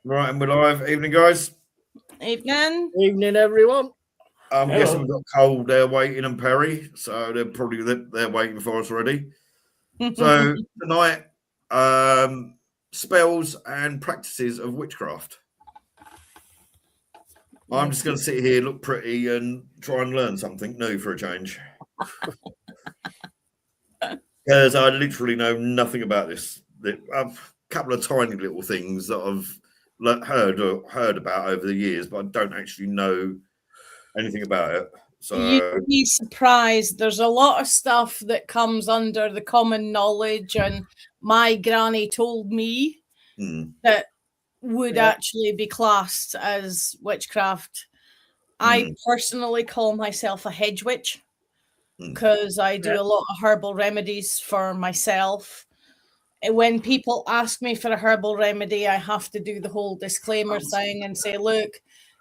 Right, and we're live. Evening, guys. Evening. Evening, everyone. I'm guessing we've got Cole there waiting and Perry, so they're probably they're waiting for us already. So tonight, spells and practices of witchcraft. I'm just going to sit here, look pretty, and try and learn something new for a change. Because I literally know nothing about this. A couple of tiny little things that I've heard about over the years, but I don't actually know anything about it. So you'd be surprised. There's a lot of stuff that comes under the common knowledge, and my granny told me that would actually be classed as witchcraft. I personally call myself a hedge witch because I do a lot of herbal remedies for myself. When people ask me for a herbal remedy, I have to do the whole disclaimer thing and say, look,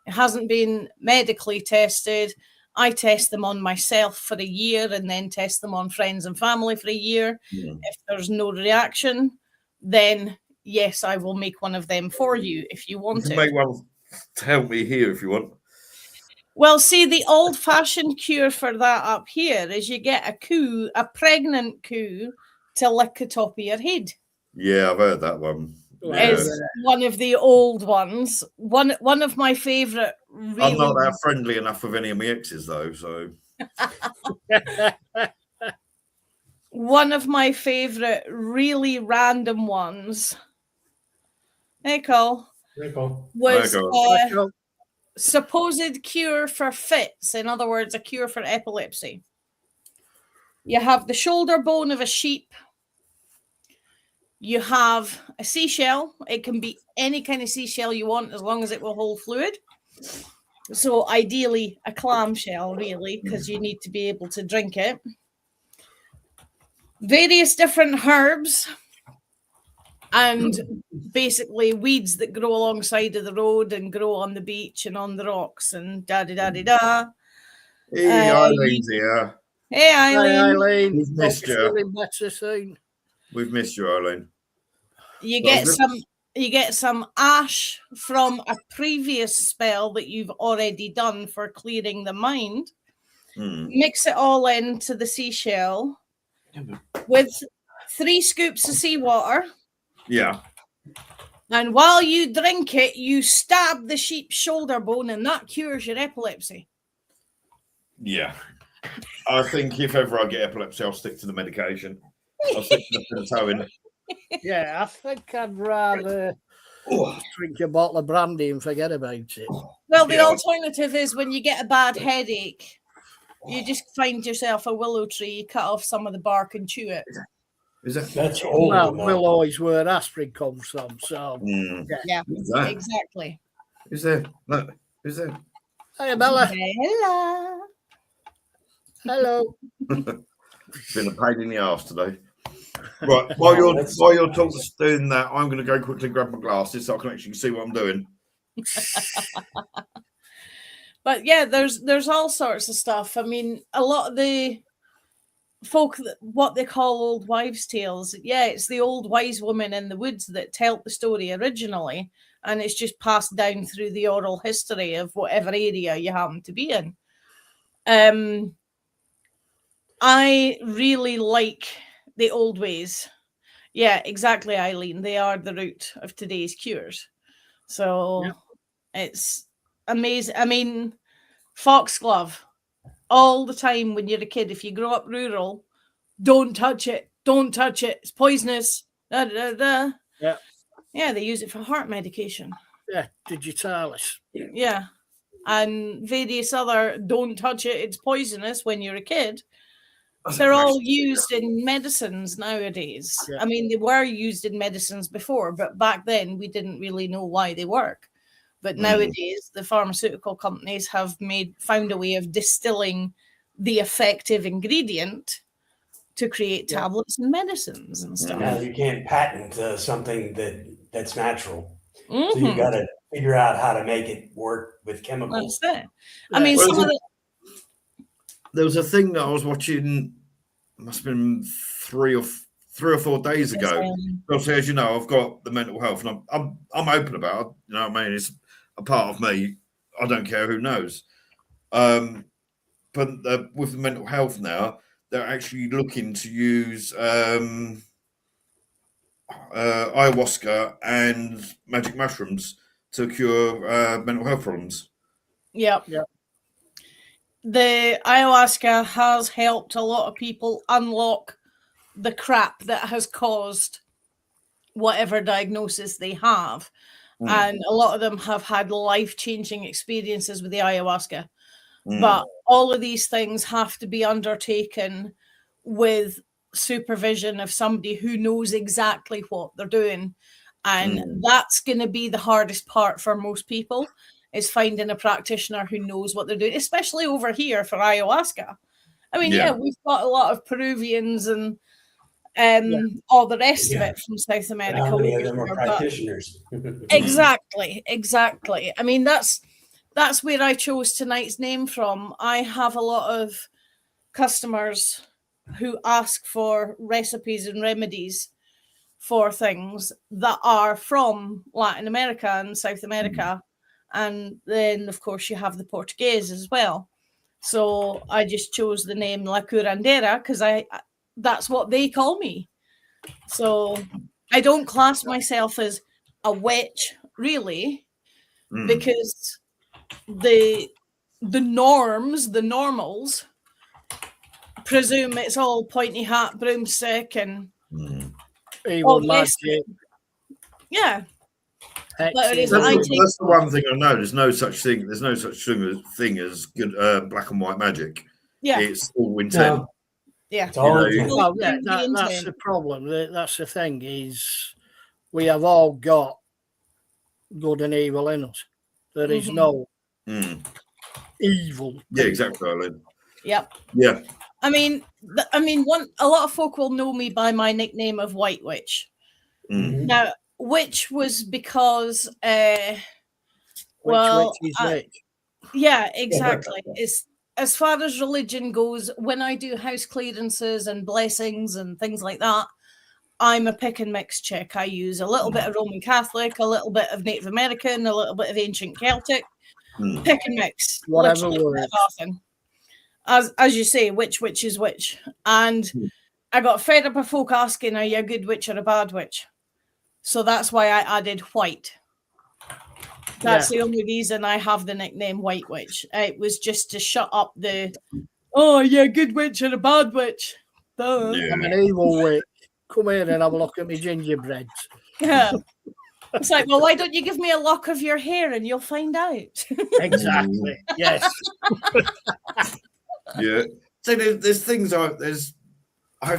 it hasn't been medically tested. I test them on myself for a year and then test them on friends and family for a year. If there's no reaction, then yes, I will make one of them for you if you want it. Make one to help me here if you want. Well, see, the old-fashioned cure for that up here is you get a pregnant coo, to lick the top of your head. Yeah, I've heard that one. It's one of the old ones. One of my favourite. Really... I'm not that friendly enough with any of my exes, though. So one of my favourite, really random ones. Hey, Cole. Was supposed cure for fits. In other words, a cure for epilepsy. You have the shoulder bone of a sheep. You have a seashell. It can be any kind of seashell you want as long as it will hold fluid. So ideally a clamshell, really, because you need to be able to drink it. Various different herbs and basically weeds that grow alongside of the road and grow on the beach and on the rocks and da-da-da-da-da. Hey, Eileen's here. Hey, Eileen. Hi, Eileen. We've missed you. Better soon. We've missed you, Eileen. You get some ash from a previous spell that you've already done for clearing the mind. Mix it all into the seashell with 3 scoops of seawater. Yeah. And while you drink it, you stab the sheep's shoulder bone, and that cures your epilepsy. Yeah. I think if ever I get epilepsy, I'll stick to the medication. I'll stick to the pentatone. Yeah, I think I'd rather drink a bottle of brandy and forget about it. Well, the alternative is when you get a bad headache, you just find yourself a willow tree, cut off some of the bark and chew it. That's old? Well, willow is where aspirin comes from, so yeah, exactly. Is there? Look, is there? Hey, Bella. Hello. Hello. It's been a pain in the arse today. Right, while you're doing that, I'm going to go quickly grab my glasses so I can actually see what I'm doing. But yeah, there's all sorts of stuff. I mean, a lot of the folk, what they call old wives' tales, it's the old wise woman in the woods that tell the story originally, and it's just passed down through the oral history of whatever area you happen to be in. I really like the old ways. Yeah, exactly, Eileen. They are the root of today's cures. So it's amazing. I mean, foxglove, all the time when you're a kid, if you grow up rural, don't touch it. Don't touch it. It's poisonous. Da, da, da, da. Yeah. Yeah, they use it for heart medication. Yeah, digitalis. Yeah. And various other don't touch it, it's poisonous when you're a kid. They're all used in medicines nowadays. Yeah. I mean, they were used in medicines before, but back then we didn't really know why they work. But nowadays, the pharmaceutical companies have found a way of distilling the effective ingredient to create tablets and medicines and stuff. Now you can't patent something that's natural. So you got to figure out how to make it work with chemicals. That's it. I mean, there was a thing that I was watching, must have been 3 3 or 4 days ago. Obviously, as you know, I've got the mental health, and I'm open about it. You know what I mean? It's a part of me. I don't care who knows. But with the mental health now, they're actually looking to use ayahuasca and magic mushrooms to cure mental health problems. Yep. The ayahuasca has helped a lot of people unlock the crap that has caused whatever diagnosis they have. And a lot of them have had life-changing experiences with the ayahuasca. But all of these things have to be undertaken with supervision of somebody who knows exactly what they're doing. And that's going to be the hardest part for most people, is finding a practitioner who knows what they're doing, especially over here for ayahuasca. I mean, we've got a lot of Peruvians and all the rest of it from South America. How many of them are practitioners? Exactly. I mean, that's where I chose tonight's name from. I have a lot of customers who ask for recipes and remedies for things that are from Latin America and South America. And then, of course, you have the Portuguese as well. So I just chose the name La Curandera because that's what they call me. So I don't class myself as a witch, really, because the normals presume it's all pointy hat, broomstick, and evil magic. Yeah. That's the one thing I know. There's no such thing. There's no such thing as good black and white magic. Yeah, it's all intent. No. Yeah, it's all intent. Well, that's the problem. That's the thing, is we have all got good and evil in us. There is no evil. Yeah, exactly, Eileen. Yep. Yeah. I mean, a lot of folk will know me by my nickname of White Witch. Now, witch was because, well, yeah, exactly. It's, as far as religion goes, when I do house clearances and blessings and things like that, I'm a pick and mix chick. I use a little bit of Roman Catholic, a little bit of Native American, a little bit of ancient Celtic. Pick and mix. Whatever works. As you say, which witch is which. And I got fed up of folk asking, are you a good witch or a bad witch? So that's why I added white. That's the only reason I have the nickname White Witch. It was just to shut up the, oh, yeah, good witch or a bad witch. Duh. Yeah. I'm an evil witch. Come here and have a look at me gingerbreads. Yeah. It's like, well, why don't you give me a lock of your hair and you'll find out? Exactly. Yes. Yeah. So there's things I've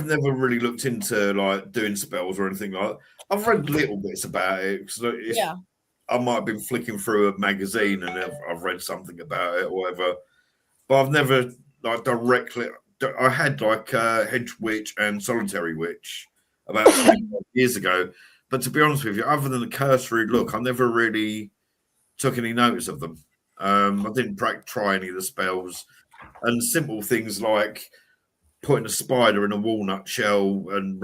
never really looked into, like doing spells or anything like that. I've read little bits about it because I might have been flicking through a magazine and I've read something about it or whatever, but I've never like directly. I had like Hedge Witch and Solitary Witch about 25 years ago, but to be honest with you, other than a cursory look, I never really took any notice of them. I didn't try any of the spells, and simple things like putting a spider in a walnut shell and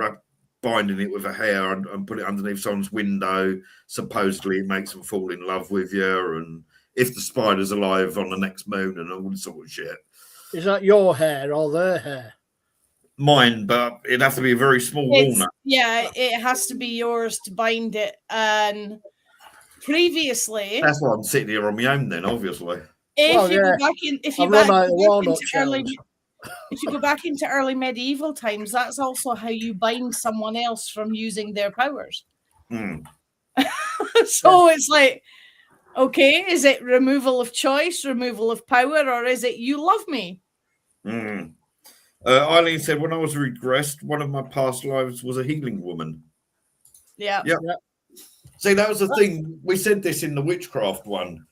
binding it with a hair and put it underneath someone's window. Supposedly it makes them fall in love with you, and if the spider's alive on the next moon and all this sort of shit. Is that your hair or their hair? Mine, but it'd have to be a very small walnut. Yeah, it has to be yours to bind it. And previously, that's why I'm sitting here on my own then, obviously. If you go back into early medieval times, that's also how you bind someone else from using their powers. So it's like, okay, is it removal of choice, removal of power, or is it you love me? Eileen said, when I was regressed, one of my past lives was a healing woman. Yeah. See, that was the thing. We said this in the Witchcraft one.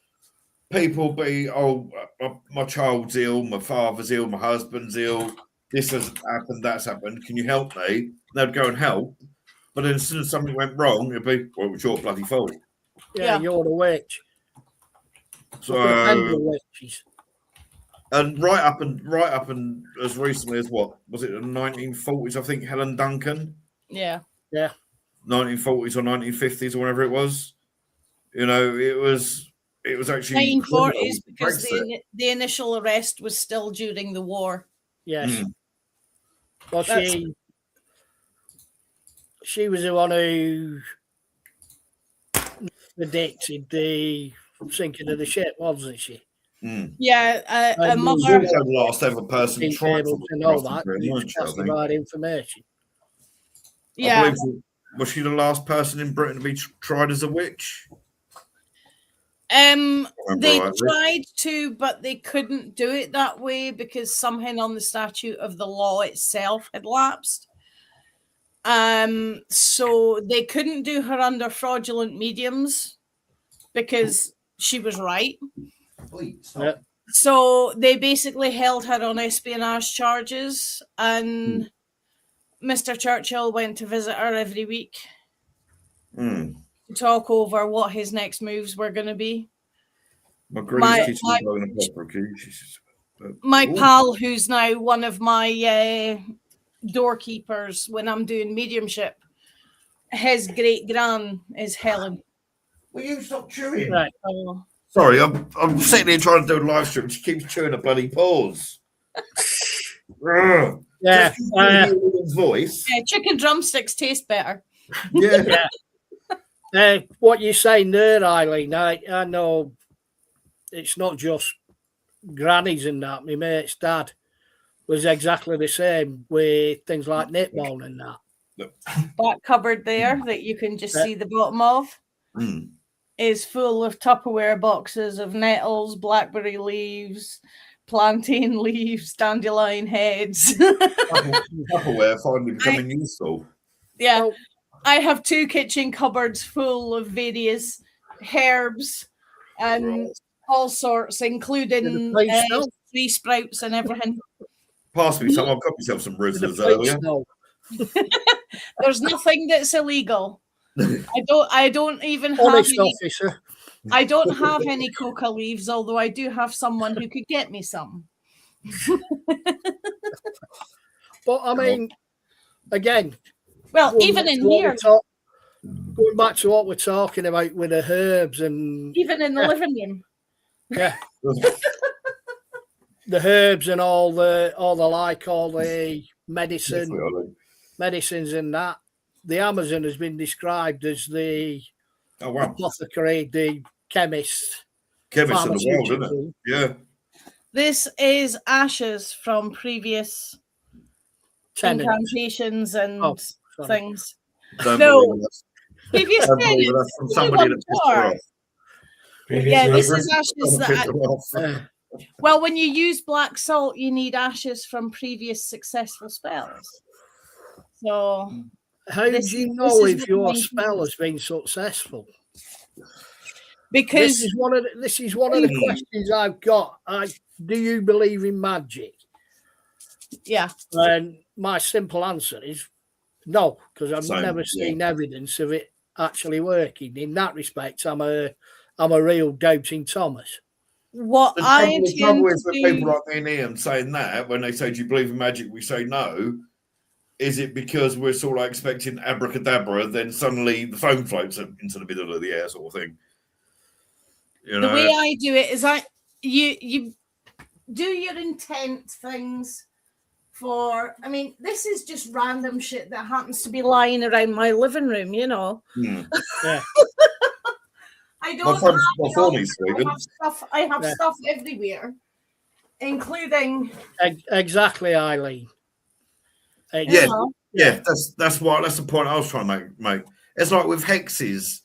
People be, my child's ill, my father's ill, my husband's ill, this has happened, that's happened, can you help me? They'd go and help. But then as soon as something went wrong, it'd be, well, it was your bloody fault. Yeah, you're the witch. So, and right up and as recently as what was it, the 1940s? I think Helen Duncan Yeah. 1940s or 1950s or whatever it was. You know, it was actually 1940s because Brexit. the initial arrest was still during the war. Yes. Well, she was the one who predicted the sinking of the ship, wasn't she? Yeah, a And She was mother. also the last ever person Being tried able for to know Witchcraft in that, Britain, wasn't she, I think? classified information. I Yeah, believe was she the last person in Britain to be tried as a witch? they rightly. tried to, but they couldn't do it that way because something on the statute of the law itself had lapsed. So they couldn't do her under fraudulent mediums because she was right. Yeah. So they basically held her on espionage charges, and Mr. Churchill went to visit her every week to talk over what his next moves were going to be. My granny's kitchen is blowing up. My pal, who's now one of my doorkeepers when I'm doing mediumship, his great gran is Helen. Will you stop chewing? Right. Sorry, I'm sitting here trying to do a live stream. She keeps chewing a bloody paws. Yeah. Voice. Yeah, chicken drumsticks taste better. Yeah. What you're saying there, Eileen, I know it's not just grannies and that. My mate's dad was exactly the same with things like netball and that. That cupboard there that you can just see the bottom of is full of Tupperware boxes of nettles, blackberry leaves, plantain leaves, dandelion heads. Tupperware finally becoming useful. Yeah. I have 2 kitchen cupboards full of various herbs and all sorts, including tree sprouts and everything. Pass me some. I've got myself some Rizzlers earlier. There's nothing that's illegal. I don't even have officer. I don't have any coca leaves, although I do have someone who could get me some. But I mean, again, well, even in here, going back to what we're talking about with the herbs and even in the living room, the herbs and all the medicines and that. The Amazon has been described as the apothecary, the chemist in the world, isn't it? Yeah. This is ashes from previous incantations and things. No, previous tenants. From somebody that pissed her off. Yeah, this is ashes that. Well, when you use black salt, you need ashes from previous successful spells. So, how do you know if your spell has been successful? Because this is one of the questions I've got. Do you believe in magic? Yeah. And my simple answer is no, because I've never seen evidence of it actually working. In that respect, I'm a real doubting Thomas. What the trouble is with people like me and Ian saying that, when they say, do you believe in magic? We say no. Is it because we're sort of expecting abracadabra, then suddenly the phone floats into the middle of the air sort of thing? You know? The way I do it is you do your intent things for, I mean, this is just random shit that happens to be lying around my living room, you know. Yeah. I don't I have stuff everywhere, including exactly, Eileen. That's the point I was trying to make. It's like with hexes.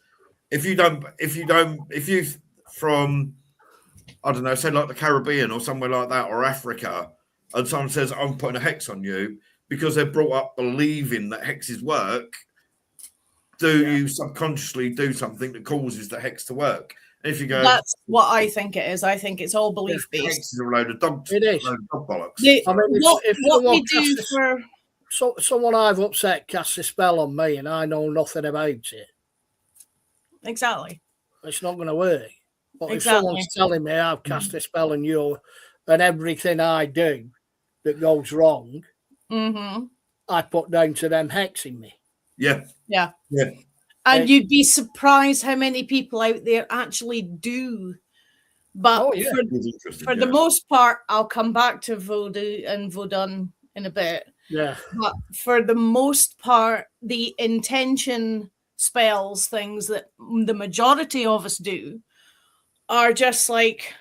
If you from, I don't know, say like the Caribbean or somewhere like that, or Africa, and someone says, I'm putting a hex on you, because they're brought up believing that hexes work, you subconsciously do something that causes the hex to work? And if you go, that's what I think it is. I think it's all belief based. Hexes are a load of dog bollocks. Someone I've upset casts a spell on me and I know nothing about it. Exactly. It's not going to work. But if someone's telling me I've cast a spell on you and everything I do that goes wrong, I put down to them hexing me. Yeah. Yeah. Yeah. And you'd be surprised how many people out there actually do. But for the most part, I'll come back to voodoo and vodun in a bit. Yeah. But for the most part, the intention spells, things that the majority of us do, are just like,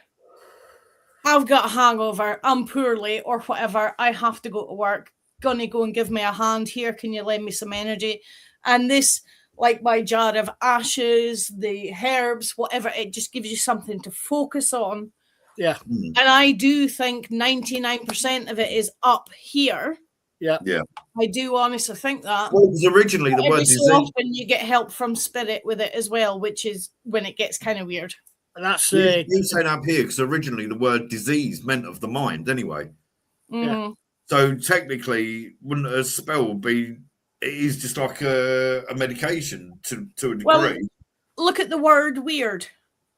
I've got a hangover, I'm poorly or whatever, I have to go to work, gonna go and give me a hand here, can you lend me some energy? And this, like my jar of ashes, the herbs, whatever, it just gives you something to focus on. Yeah. And I do think 99% of it is up here. Yeah. Yeah. I do honestly think that. Well, because originally the word disease. So often you get help from spirit with it as well, which is when it gets kind of weird. And that's you saying up here because originally the word disease meant of the mind anyway. Mm-hmm. So technically, wouldn't a spell be? It is just like a medication to a degree. Well, look at the word weird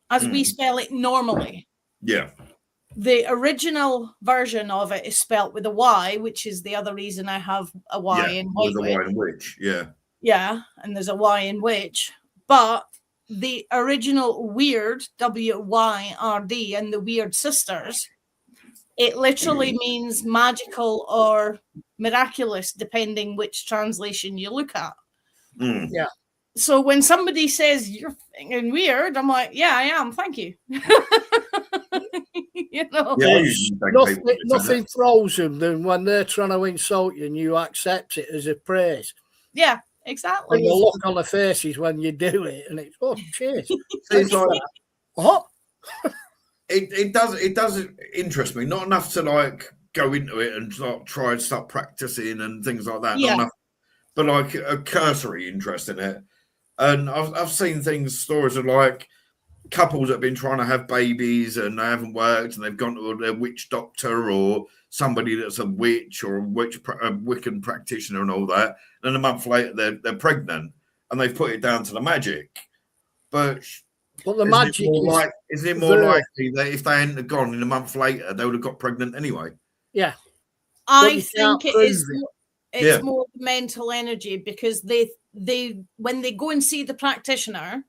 as we spell it normally. Yeah. The original version of it is spelt with a Y, which is the other reason I have a Y in White Witch. Y in Witch. Yeah. Yeah, and there's a Y in Witch. But the original weird, W-Y-R-D, and the Weird Sisters, it literally means magical or miraculous, depending which translation you look at. Yeah. So when somebody says you're thinking weird, I'm like, yeah, I am. Thank you. You know, nothing throws them than when they're trying to insult you and you accept it as a praise. Yeah, exactly. And the look on the faces when you do it, and it's cheers. It's like, what? It does interest me, not enough to like go into it and start practicing and things like that. Yeah. Not enough, but like a cursory interest in it. And I've seen stories of like couples that have been trying to have babies and they haven't worked, and they've gone to their witch doctor or somebody that's a witch or a Wiccan practitioner and all that. And a month later, they're pregnant, and they've put it down to the magic. But the magic isn't it more likely that if they hadn't have gone in a month later, they would have got pregnant anyway? Yeah. I think it's more mental energy, because they when they go and see the practitioner,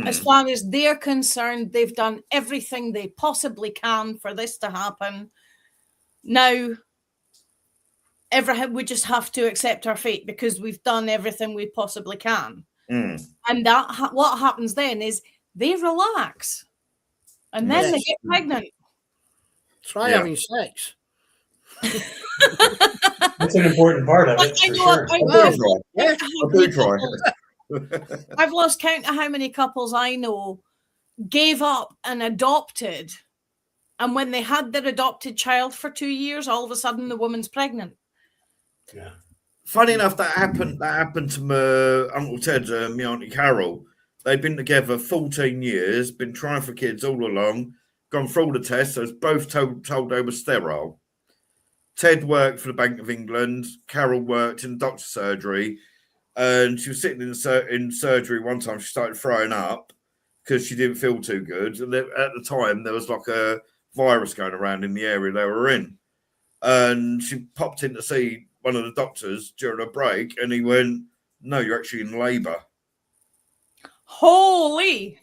as far as they're concerned, they've done everything they possibly can for this to happen. Now, we just have to accept our fate because we've done everything we possibly can. And what happens then is they relax, and then they get pregnant. Try having sex. That's an important part of it. I've lost count of how many couples I know gave up and adopted, and when they had their adopted child for 2 years, all of a sudden the woman's pregnant. Yeah. Funny enough, that happened to my Uncle Ted, my Auntie Carol. They'd been together 14 years, been trying for kids all along, gone through all the tests. So both told they were sterile. Ted worked for the Bank of England. Carol worked in doctor's surgery. And she was sitting in surgery one time. She started throwing up because she didn't feel too good. And at the time, there was like a virus going around in the area they were in. And she popped in to see one of the doctors during a break, and he went, "No, you're actually in labour." Holy!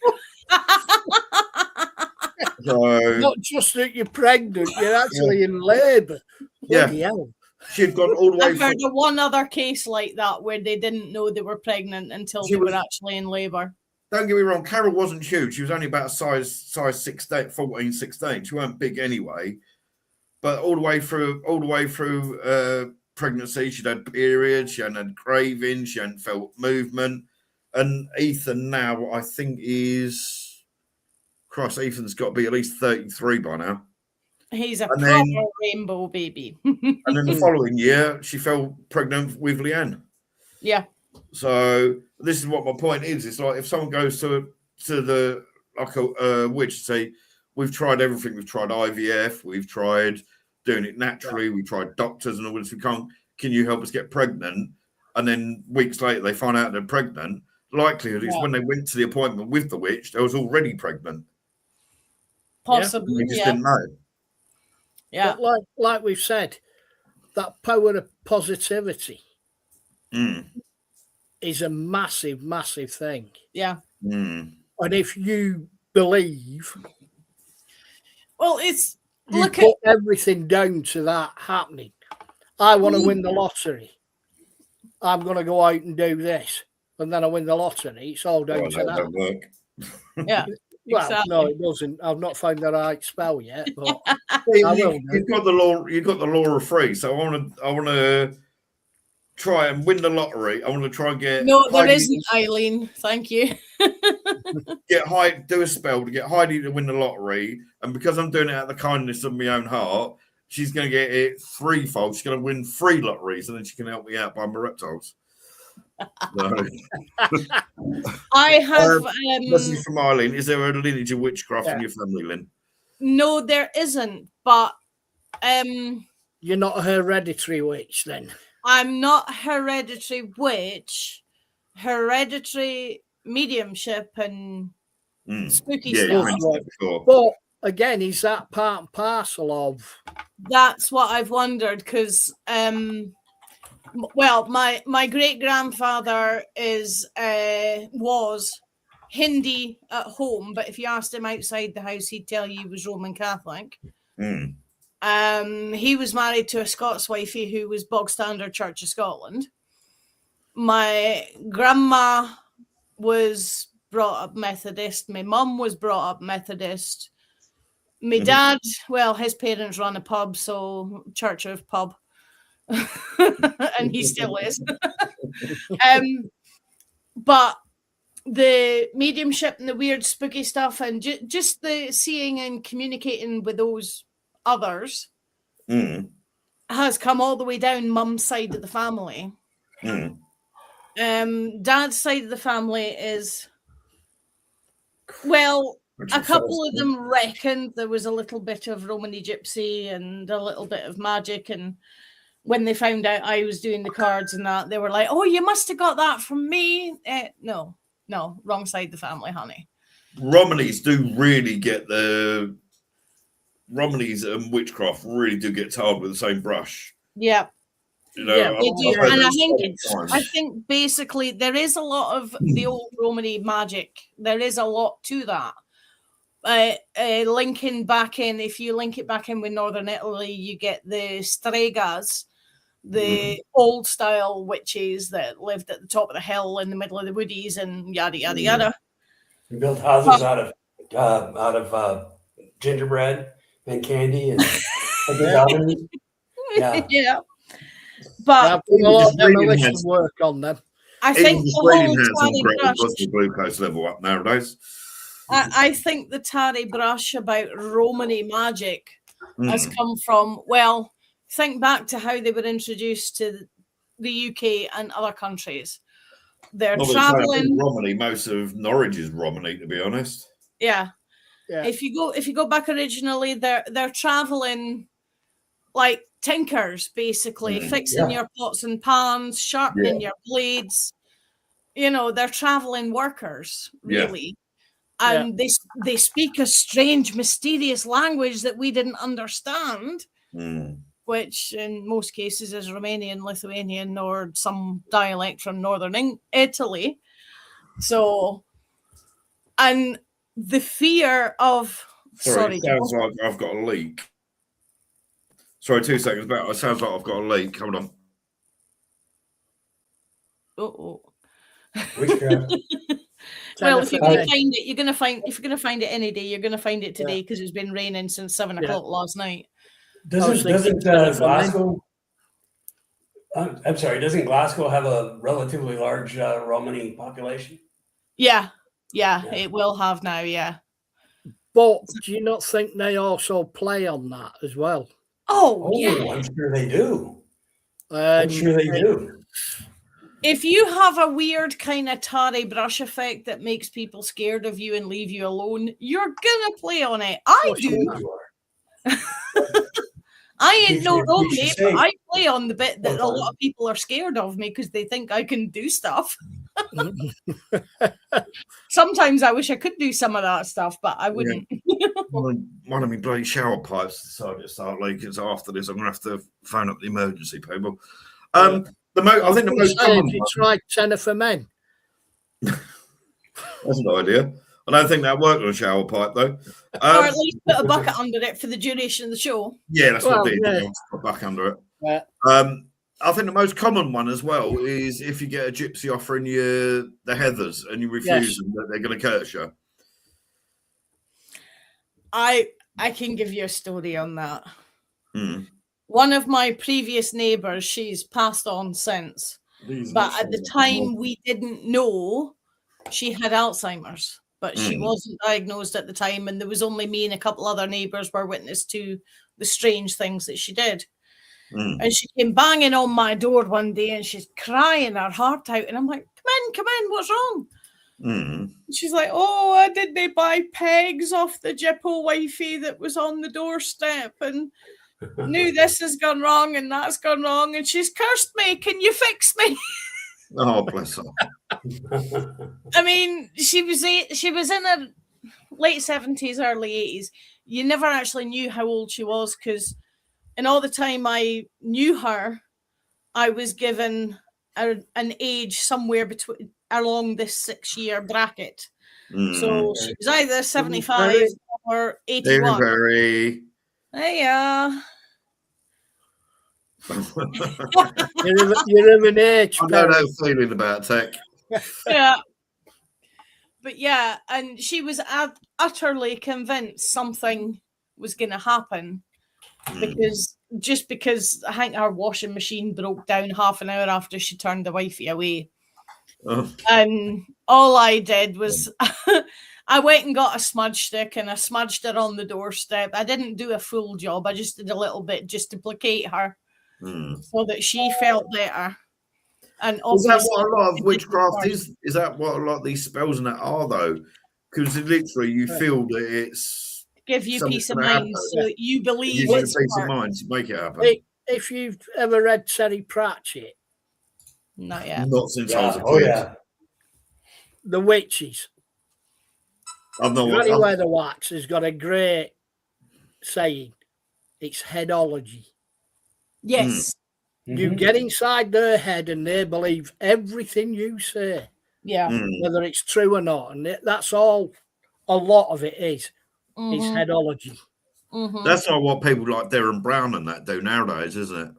So, not just that you're pregnant, you're actually in labour. Bloody hell. She'd gone all the way. I've heard of one other case like that where they didn't know they were pregnant until they were actually in labour. Don't get me wrong, Carol wasn't huge. She was only about size 16, 14, 16. She weren't big anyway. But all the way through pregnancy, she'd had periods, she hadn't had cravings, she hadn't felt movement. And Ethan now, I think, Ethan's got to be at least 33 by now. He's a proper rainbow baby. And then the following year, she fell pregnant with Leanne. Yeah. So this is what my point is. It's like if someone goes to the like a witch, say, we've tried everything. We've tried IVF. We've tried doing it naturally. We tried doctors and all this. We can't. Can you help us get pregnant? And then weeks later, they find out they're pregnant. Likelihood is when they went to the appointment with the witch, they was already pregnant. Possibly, We just didn't know. Yeah, but like we've said, that power of positivity. is a massive, massive thing. Yeah. And if you believe, well, it's you put everything down to that happening. I want to win the lottery. I'm going to go out and do this, and then I win the lottery. It's all down to that. Don't work. Yeah. Well, exactly. no, it doesn't. I've not found the right spell yet, but You've got the law. You've got the law of three. So I want to try and win the lottery. I want to try and get. No, there isn't, Eileen. Thank you. Do a spell to get Heidi to win the lottery, and because I'm doing it out of the kindness of my own heart, she's going to get it threefold. She's going to win 3 lotteries, and then she can help me out by my reptiles. No. I have. Listen from Eileen. Is there a lineage of witchcraft in your family, Lynn? No, there isn't. But you're not a hereditary witch, then. I'm not hereditary witch. Hereditary mediumship and spooky stuff. But again, is that part and parcel of? That's what I've wondered because. Well, my great grandfather was Hindi at home, but if you asked him outside the house, he'd tell you he was Roman Catholic. He was married to a Scots wifey who was bog standard Church of Scotland. My grandma was brought up Methodist. My mum was brought up Methodist. My dad, well, his parents run a pub, so Church of Pub. And he still is. But the mediumship and the weird spooky stuff and just the seeing and communicating with those others has come all the way down mum's side of the family. Dad's side of the family is, well, a couple of them reckoned there was a little bit of Romany Gypsy and a little bit of magic, and when they found out I was doing the cards and that, they were like, "Oh, you must have got that from me." No, wrong side of the family, honey. Romanies do really get Romanies and witchcraft really do get tarred with the same brush. Yeah. You know, yeah, they do. And I think basically there is a lot of the old Romany magic. There is a lot to that. Linking back in, if you link it back in with Northern Italy, you get the stregas, the old style witches that lived at the top of the hill in the middle of the woodies and yada yada yada. We built houses out of gingerbread and candy and yeah. But a lot of demolition work on them. I think the glucose level up nowadays. I think the tarry brush about Romany magic has come from, well, think back to how they were introduced to the UK and other countries. They're traveling. Romany, most of Norwich is Romany, to be honest. Yeah. If you go back originally, they're traveling like tinkers, basically, fixing your pots and pans, sharpening your blades. You know, they're traveling workers, really. And they speak a strange, mysterious language that we didn't understand, which in most cases is Romanian, Lithuanian, or some dialect from northern Italy. So, and the fear of... Sorry, it sounds like I've got a leak. Sorry, 2 seconds back. It sounds like I've got a leak. Hold on. Witchcraft. Well, if you're going to find it, if you're going to find it any day, you're going to find it today because it's been raining since 7 o'clock last night. Doesn't Glasgow? I'm sorry. Doesn't Glasgow have a relatively large Romany population? Yeah, it will have now. Yeah. But do you not think they also play on that as well? Oh yeah, I'm sure they do. I'm sure they do. If you have a weird kind of tarry brush effect that makes people scared of you and leave you alone, you're gonna play on it. I do. I ain't no Romney, but I play on the bit that a lot of people are scared of me because they think I can do stuff. Sometimes I wish I could do some of that stuff, but I wouldn't. One of my bloody shower pipes decided to start leaking, so after this I'm gonna have to phone up the emergency people. I think the most common you tried tenor for men. That's an idea. I don't think that worked on a shower pipe though. Or at least put a bucket under it for the duration of the show. Yeah, that's what I did. Yeah. Put back under it. Yeah. I think the most common one as well is if you get a gypsy offering you the heathers and you refuse them, that they're going to curse you. I can give you a story on that. Mm. One of my previous neighbours, she's passed on since, but at the time we didn't know she had Alzheimer's, but she wasn't diagnosed at the time, and there was only me and a couple other neighbours were witness to the strange things that she did. And she came banging on my door one day and she's crying her heart out, and I'm like, come in, what's wrong? She's like, oh, did they buy pegs off the Jippo wifey that was on the doorstep, and knew this has gone wrong and that's gone wrong, and she's cursed me, can you fix me? Oh, bless her. I mean, she was in her late 70s, early 80s. You never actually knew how old she was, because in all the time I knew her, I was given an age somewhere between along this 6-year bracket. So she was either 75 or 81. Yeah. You're of an age. I don't know feeling about tech. Yeah. But yeah, and she was utterly convinced something was going to happen, because I think her washing machine broke down half an hour after she turned the wifey away. And all I did was I went and got a smudge stick and I smudged her on the doorstep. I didn't do a full job. I just did a little bit just to placate her so that she felt better. And is that what a lot of witchcraft is? Is that what a lot of these spells and that are though? Because literally you feel that it's give you peace of mind, so you believe it's peace of mind to make it happen. If you've ever read Terry Pratchett, not yet. Not since I was a kid. The Witches. I've not Granny Weatherwax has got a great saying. It's headology. Yes. You get inside their head and they believe everything you say. Yeah. Whether it's true or not. And that's all a lot of it is. It's headology. That's not what people like Darren Brown and that do nowadays, isn't it?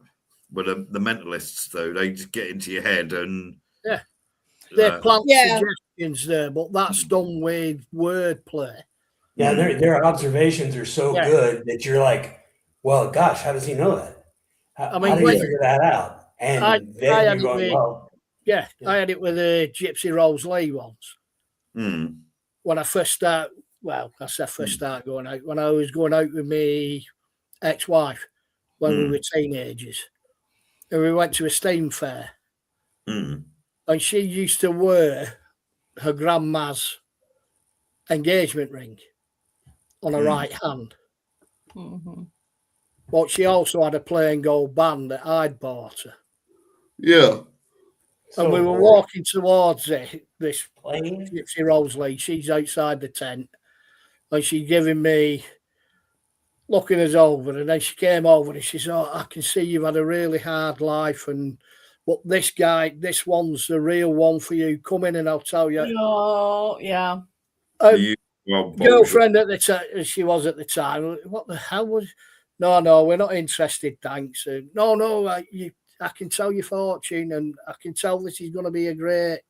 But the mentalists, though, they just get into your head and... Yeah. They plant suggestions there, but that's done with wordplay. Yeah, their observations are so good that you're like, well, gosh, how does he know that? How do you figure that out? And then you're going, well... Yeah, I had it with Gypsy Rose Lee once. When I first started, well, I said first start going out, when I was going out with my ex-wife, when we were teenagers. And we went to a steam fair. And she used to wear her grandma's engagement ring on her right hand. But she also had a plain gold band that I'd bought her. Yeah. And we were walking towards it, this Gypsy Rose Lee. She's outside the tent. And she's giving me, looking us over. And then she came over and she said, oh, I can see you've had a really hard life. But this guy, this one's the real one for you. Come in and I'll tell you. Oh, yeah. Girlfriend at the time, she was at the time. What the hell was? No, we're not interested, thanks. No, I can tell your fortune, and I can tell this is going to be a great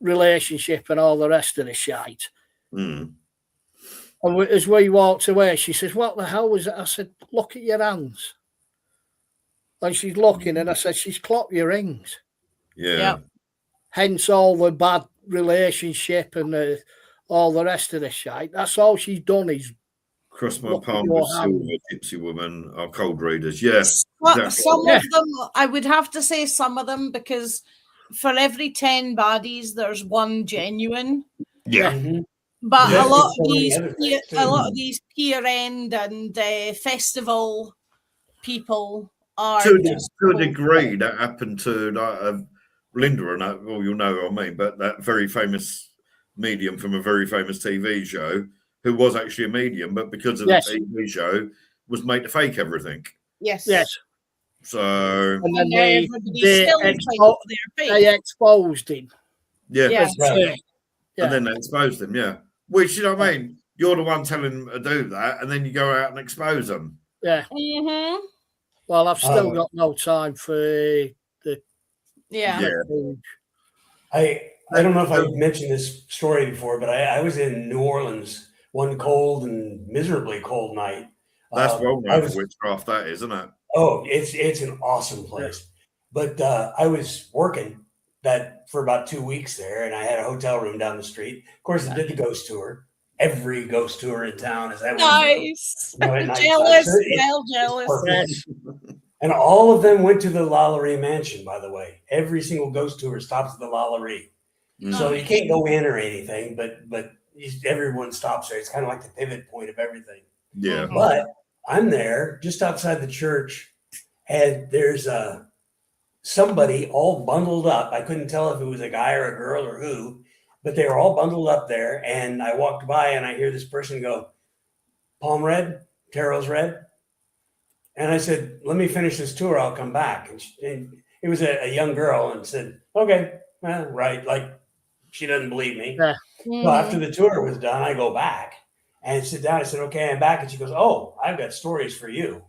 relationship and all the rest of the shite. And as we walked away, she says, what the hell was it? I said, look at your hands. And she's looking, and I said, she's clocked your rings. Yeah. Hence all the bad relationship and all the rest of the shite. That's all she's done is cross my palm with silver, gypsy woman, our cold readers. Yes. Yeah, some of them, I would have to say some of them, because for every 10 baddies, there's one genuine. Yeah. But a lot of these pier end and festival people are to a degree that happened to Linda, and that, well, you'll know what I mean, but that very famous medium from a very famous TV show who was actually a medium, but because of the TV show was made to fake everything. Yes. So and then they exposed him. Yeah. Yeah. Yeah. And then they exposed him, yeah. Which, you know what I mean? You're the one telling them to do that, and then you go out and expose them. Yeah. Mm-hmm. Well, I've still got no time for the... Yeah. I don't know if I mentioned this story before, but I was in New Orleans one cold and miserably cold night. That's well known for witchcraft, that is, isn't it? Oh, it's an awesome place. But I was working that for about 2 weeks there, and I had a hotel room down the street. Of course, I did the ghost tour. Every ghost tour in town is that nice. Jealous, jealous. And all of them went to the Lalaurie Mansion, by the way. Every single ghost tour stops at the Lalaurie. Nice. So you can't go in or anything, but everyone stops there. It's kind of like the pivot point of everything. Yeah. But I'm there just outside the church, and there's somebody all bundled up. I couldn't tell if it was a guy or a girl or who, but they were all bundled up there. And I walked by and I hear this person go, palm read, tarot's read. And I said, let me finish this tour. I'll come back. And it was a young girl and said, okay, well, right. Like she doesn't believe me. Yeah. So after the tour was done, I go back and sit down. I said, okay, I'm back. And she goes, oh, I've got stories for you.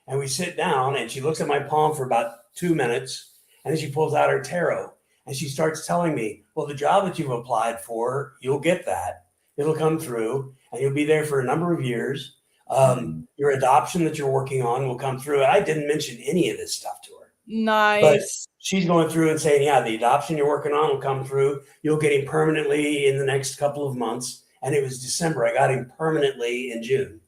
And we sit down and she looks at my palm for about 2 minutes. And then she pulls out her tarot and she starts telling me, well, the job that you've applied for, you'll get that. It'll come through and you'll be there for a number of years. Your adoption that you're working on will come through. And I didn't mention any of this stuff to her. Nice. But she's going through and saying, yeah, the adoption you're working on will come through. You'll get him permanently in the next couple of months. And it was December. I got him permanently in June.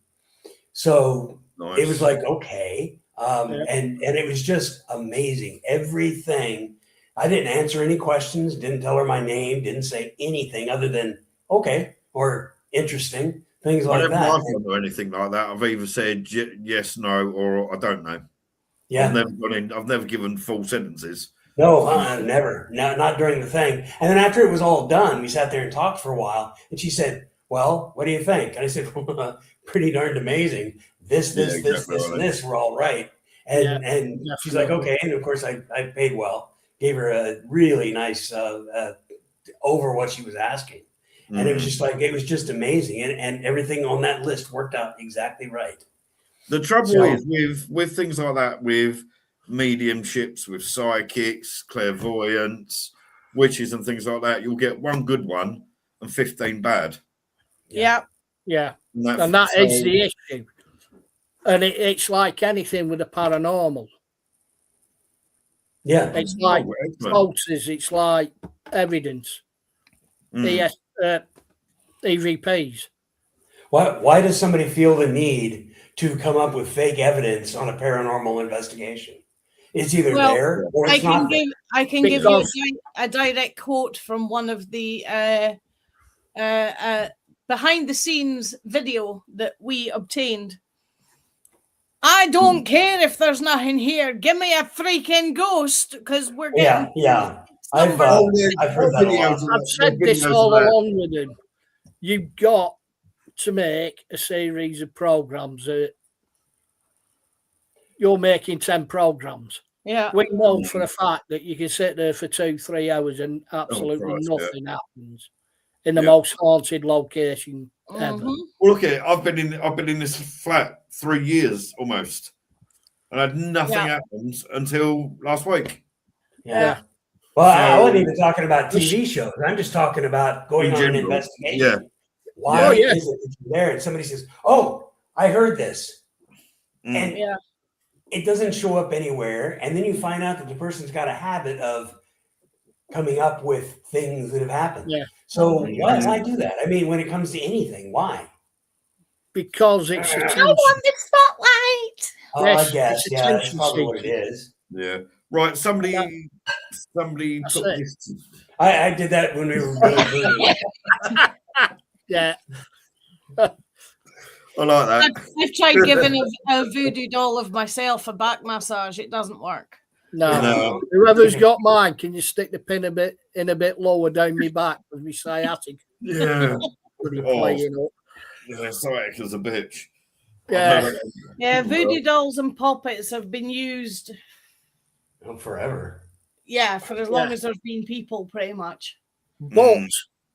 So nice. It was like, okay. And it was just amazing. Everything. I didn't answer any questions, didn't tell her my name, didn't say anything other than okay or interesting, things like that. Or anything like that. I've either said yes, no, or I don't know. Yeah. I've never given full sentences. No, never. No, not during the thing. And then after it was all done, we sat there and talked for a while. And she said, well, what do you think? And I said, well, pretty darned amazing. This, and this were all right. And she's like, okay. And of course, I paid well, gave her a really nice over what she was asking. And it was just like, it was just amazing. And everything on that list worked out exactly right. The trouble is with things like that, with mediumships, with psychics, clairvoyants, witches and things like that, you'll get one good one and 15 bad. Yeah. And that is the issue. And it's like anything with the paranormal. Yeah. It's like photos, it's like evidence. EVPs. Why does somebody feel the need to come up with fake evidence on a paranormal investigation? It's either there or it's not there. I can give you a direct quote from one of the behind the scenes video that we obtained. I don't care if there's nothing here. Give me a freaking ghost because we're getting I've heard that. I've said this all along with him. You've got to make a series of programs. You're making 10 programs. Yeah. We know for a fact that you can sit there for 2-3 hours and absolutely nothing happens in the most haunted location ever. Well, look at it. I've been in this flat 3 years almost, and I had nothing happen until last week. Yeah. Well, I wasn't even talking about TV shows. I'm just talking about going on an investigation. Yeah. Why is it that you're there and somebody says, "Oh, I heard this," and it doesn't show up anywhere, and then you find out that the person's got a habit of coming up with things that have happened. Yeah. So why do that? I mean, when it comes to anything, why? Because it's I want the spotlight. Oh, I guess. Yeah, that's probably what it is. Yeah. Right. Somebody took this. I did that when we were really Yeah. I like that. I've tried giving a voodoo doll of myself a back massage. It doesn't work. No. Whoever's got mine, can you stick the pin a bit lower down my back with me sciatic? Yeah. Playing up. Yeah, sciatic as a bitch. Yeah. Yeah, voodoo dolls and puppets have been used Forever. Yeah, for as long as there's been people, pretty much. But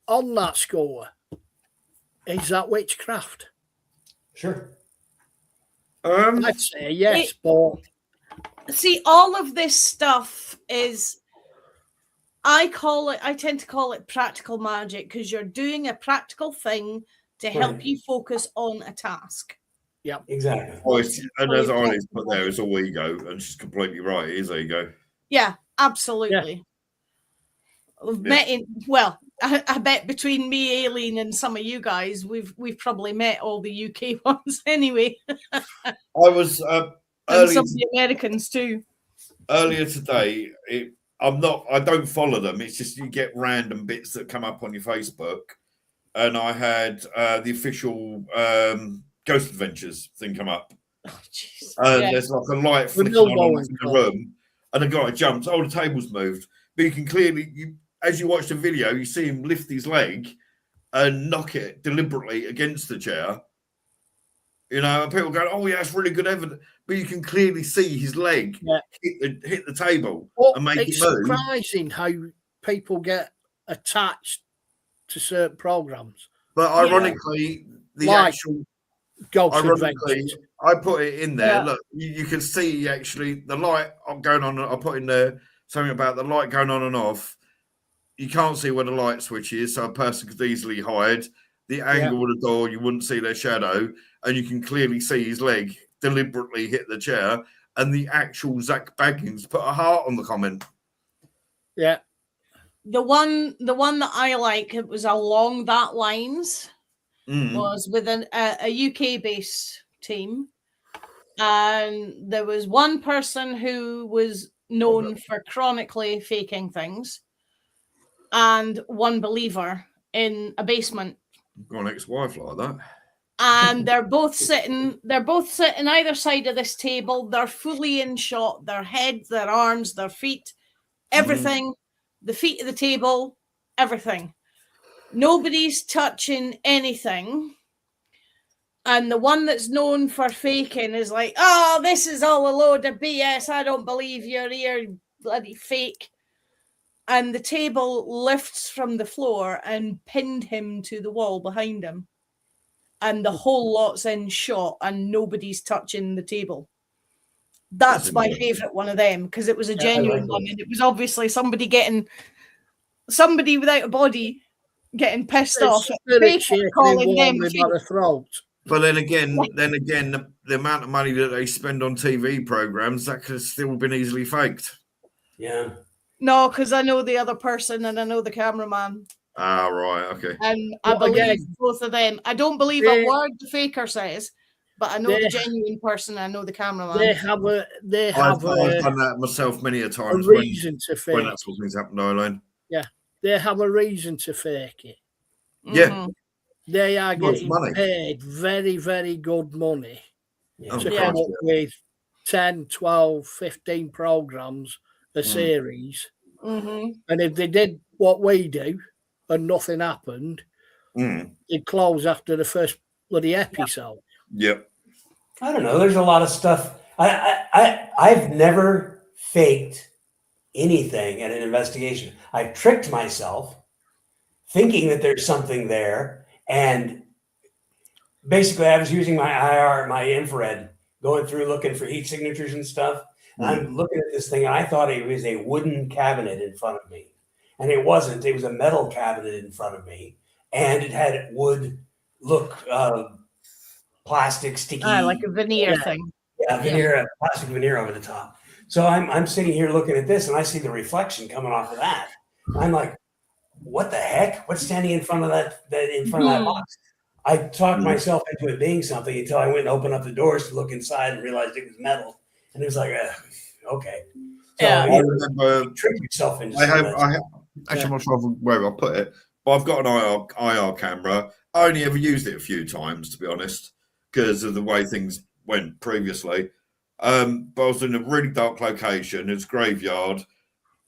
on that score, is that witchcraft? Sure. I'd say yes, but see, all of this stuff is, I tend to call it practical magic, because you're doing a practical thing to help you focus on a task. Yeah, exactly. And as Eileen's put there, it's all ego, and she's completely right. It is ego. Yeah, absolutely. Yeah. I bet between me, Aileen, and some of you guys, we've probably met all the UK ones anyway. I was and some of the Americans too. Earlier today, I don't follow them. It's just you get random bits that come up on your Facebook, and I had the official Ghost Adventures thing come up. Oh, jeez. There's like a light flicking on in the room, and a guy jumps. Oh, the table's moved, but you can clearly, as you watch the video, you see him lift his leg and knock it deliberately against the chair. You know, and people go, "Oh, yeah, that's really good evidence," but you can clearly see his leg hit the table and make it move. It's surprising how people get attached to certain programs. But ironically, I put it in there. Yeah. Look, you can see actually the light going on. I put in there something about the light going on and off. You can't see where the light switch is, so a person could easily hide. The angle of the door, you wouldn't see their shadow, and you can clearly see his leg deliberately hit the chair. And the actual Zach Baggins put a heart on the comment. Yeah. The one that I like, it was along that lines, was with a UK based team, and there was one person who was known for chronically faking things, and one believer in a basement. Got an ex-wife like that. And they're both sitting either side of this table. They're fully in shot, their heads, their arms, their feet, everything. The feet of the table, everything. Nobody's touching anything. And the one that's known for faking is like, "Oh, this is all a load of BS. I don't believe you're here, bloody fake." And the table lifts from the floor and pinned him to the wall behind him. And the whole lot's in shot and nobody's touching the table. That's my favorite one of them, because it was a genuine one, and it was obviously somebody without a body getting pissed off at calling them the throat. But then again, the amount of money that they spend on TV programs, that could have still been easily faked. Yeah. No, because I know the other person and I know the cameraman. Ah, right, okay. And I believe both of them. I don't believe a word the faker says, but I know the genuine person. I know the cameraman. I've done that myself many a times. A reason to fake when that's what things happen, Eileen. Yeah, they have a reason to fake it. Yeah, they are getting paid very, very good money to come up with 10, 12, 15 programs a series. And if they did what we do and nothing happened, they'd close after the first bloody episode. Yep. I don't know. There's a lot of stuff. I've never faked anything at an investigation. I've tricked myself thinking that there's something there. And basically I was using my infrared, going through looking for heat signatures and stuff. And I'm looking at this thing, and I thought it was a wooden cabinet in front of me. And it wasn't. It was a metal cabinet in front of me. And it had wood look, plastic, sticky. Like a veneer thing. Yeah, veneer, plastic veneer over the top. So I'm sitting here looking at this, and I see the reflection coming off of that. I'm like, what the heck? What's standing in front of that box? I talked myself into it being something until I went and opened up the doors to look inside and realized it was metal. And it was like, okay. So I remember trick yourself into actually, I'm not sure where I'll put it, but I've got an IR camera. I only ever used it a few times, to be honest, because of the way things went previously. But I was in a really dark location. It's graveyard.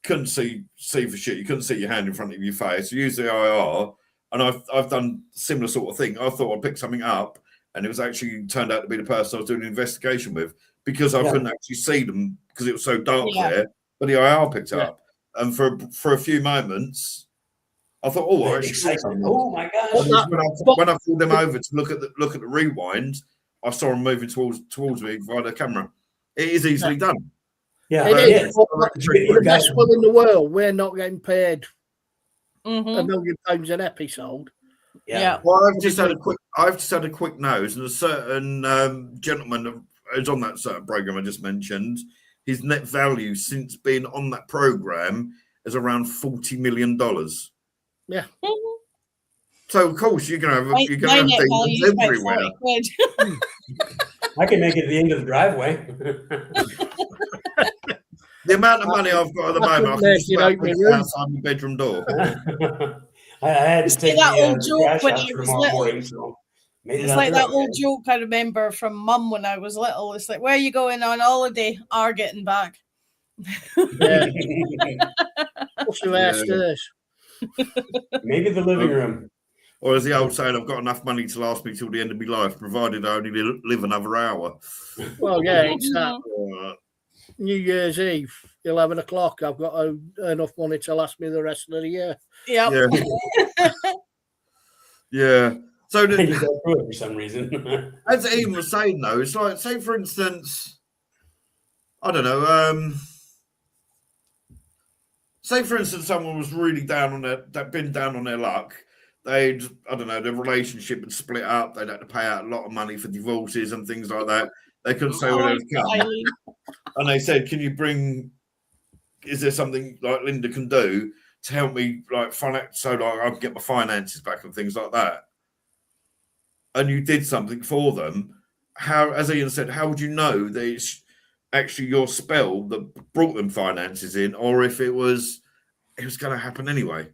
Couldn't see for shit. You couldn't see your hand in front of your face. You use the IR, and I've done similar sort of thing. I thought I'd pick something up, and it was actually turned out to be the person I was doing an investigation with, because I couldn't actually see them because it was so dark there. but the IR picked it up, and for a few moments, I thought, oh, I actually, oh my gosh! When I pulled them over to look at the rewind, I saw them moving towards me via the camera. It is easily done. Yeah, it is. The best one in the world. We're not getting paid Mm-hmm. £1 million an episode. Yeah. Well, I've just had a quick nose, and a certain gentleman who's on that certain program I just mentioned, his net value since being on that program is around $40 million. Yeah. So of course you're gonna have demons everywhere. I can make it to the end of the driveway. The amount of money I've got at the moment, I can just about put it outside my bedroom door. I had to take that old the joke trash when out I for was tomorrow little. morning. So It's like that old joke I remember from Mum when I was little. It's like, where are you going on holiday? Are getting back. Yeah. What's the last Maybe the living room. Or as the old saying, I've got enough money to last me till the end of my life, provided I only live another hour. Well, yeah, it's that New Year's Eve, 11 o'clock. I've got enough money to last me the rest of the year. Yep. Yeah. Yeah. So You go through it for some reason. as Ian was saying, though, it's like, say for instance, I don't know, say for instance, someone was really down on their luck. I don't know, their relationship had split up. They'd had to pay out a lot of money for divorces and things like that. They couldn't say where they'd come. And they said, is there something like Linda can do to help me, like, so like I can get my finances back and things like that? And you did something for them. How, as Ian said, how would you know that it's actually your spell that brought them finances in, or if it was going to happen anyway?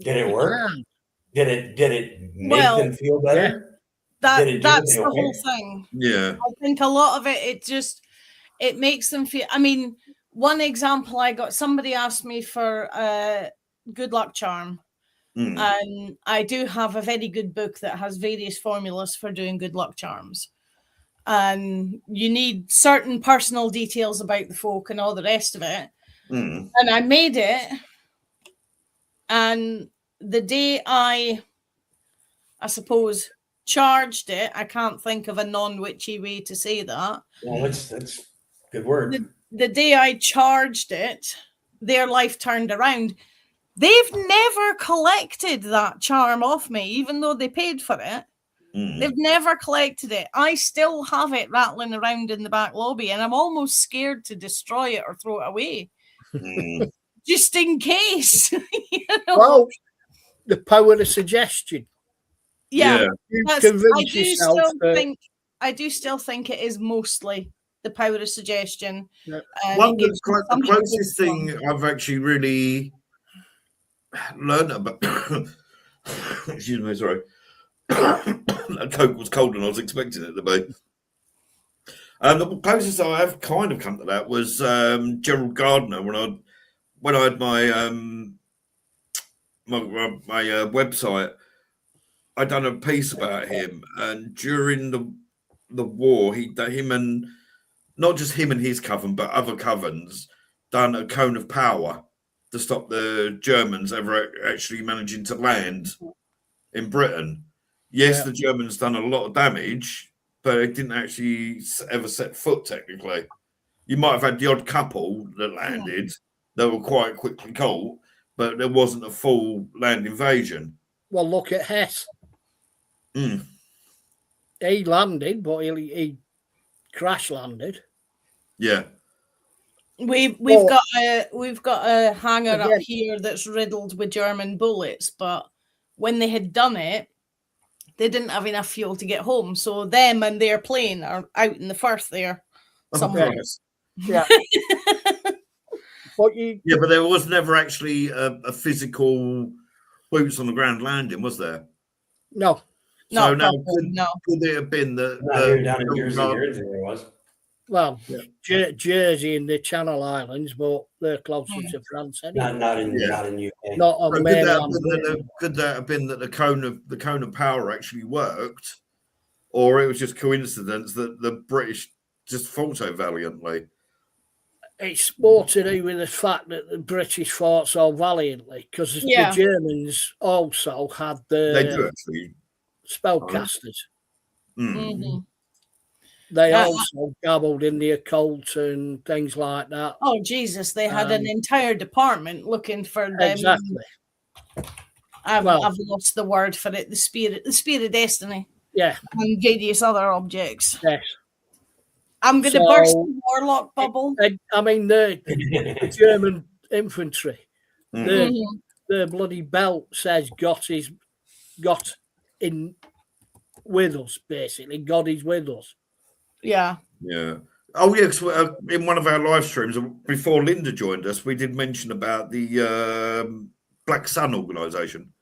Did it work? Did it make them feel better? That's the whole thing. Yeah. I think a lot of it makes them feel. I mean, one example I got, somebody asked me for a good luck charm. And I do have a very good book that has various formulas for doing good luck charms. And you need certain personal details about the folk and all the rest of it. And I made it. And the day I suppose, charged it, I can't think of a non-witchy way to say that. Well, that's good word. The day I charged it, their life turned around. They've never collected that charm off me, even though they paid for it. They've never collected it. I still have it rattling around in the back lobby, and I'm almost scared to destroy it or throw it away. Just in case. You know? Well, the power of suggestion. Yeah. I do still think it is mostly the power of suggestion. Yeah. The closest thing I've actually really learned about. Excuse me, sorry. That Coke was colder than I was expecting it to be. The closest I have kind of come to that was Gerald Gardner when I had my my website. I'd done a piece about him, and during the war, him and not just him and his coven, but other covens done a cone of power to stop the Germans ever actually managing to land in Britain. Yes, the Germans done a lot of damage, but it didn't actually ever set foot. Technically, you might have had the odd couple that landed that were quite quickly caught, but there wasn't a full land invasion. Well, look at Hess. He landed, but he crash landed. Yeah. We've got a hangar up here that's riddled with German bullets, but when they had done it, they didn't have enough fuel to get home. So them and their plane are out in the Firth there somewhere. Yeah. But there was never actually a physical boots on the ground landing, was there? No. So could it have been that down in Jersey there was? Well, Jersey and the Channel Islands, but they're closer to France anyway. Not in UK. Not on mainland. Could that have been that the cone of power actually worked, or it was just coincidence that the British just fought so valiantly? it's more to do with the fact that the British fought so valiantly, because the Germans also had They do the actually. spellcasters. Mm-hmm. They also dabbled in the occult and things like that. Oh, Jesus. They had an entire department looking for them. Exactly. I've lost the word for it. The spirit of destiny. Yeah. And various other objects. Yes. I'm going to burst the warlock bubble. I mean, the German infantry, the bloody belt says God in with us, basically. God is with us. Yeah. Yeah. Oh, yeah, because in one of our live streams, before Linda joined us, we did mention about the Black Sun organisation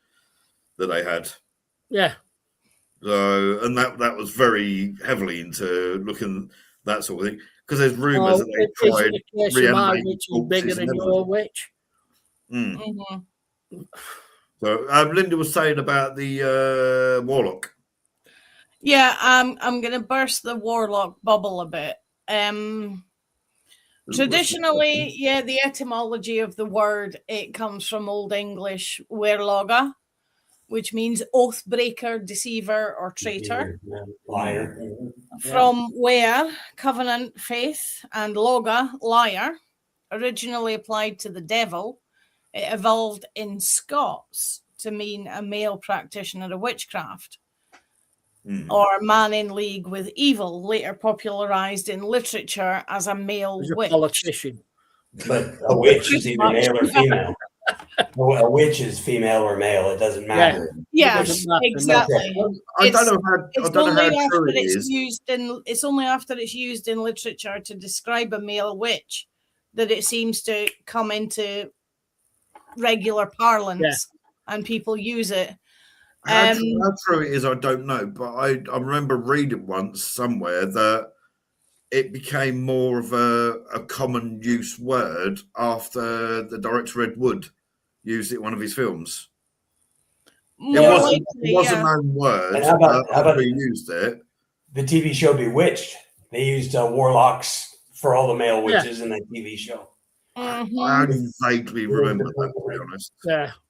that they had. Yeah. So, and that was very heavily into looking that sort of thing, because there's rumours that they tried reanimating witch is bigger than your witch. So, Linda was saying about the warlock. Yeah, I'm going to burst the warlock bubble a bit. Traditionally, the etymology of the word, it comes from Old English werloga, which means oath breaker, deceiver, or traitor. Liar. From were, covenant, faith, and loga, liar, originally applied to the devil. It evolved in Scots to mean a male practitioner of witchcraft. Or man in league with evil, later popularized in literature as a male witch. A politician. But a witch is either male or female. A witch is female or male. It doesn't matter. Yes, exactly. I don't know how true it is. It's only after it's used in literature to describe a male witch that it seems to come into regular parlance and people use it. How true it is, I don't know, but I remember reading once somewhere that it became more of a common use word after the director Ed Wood used it in one of his films. It was a known word. How about who used it? The TV show Bewitched. They used warlocks for all the male witches in that TV show. I only vaguely remember that, to be honest.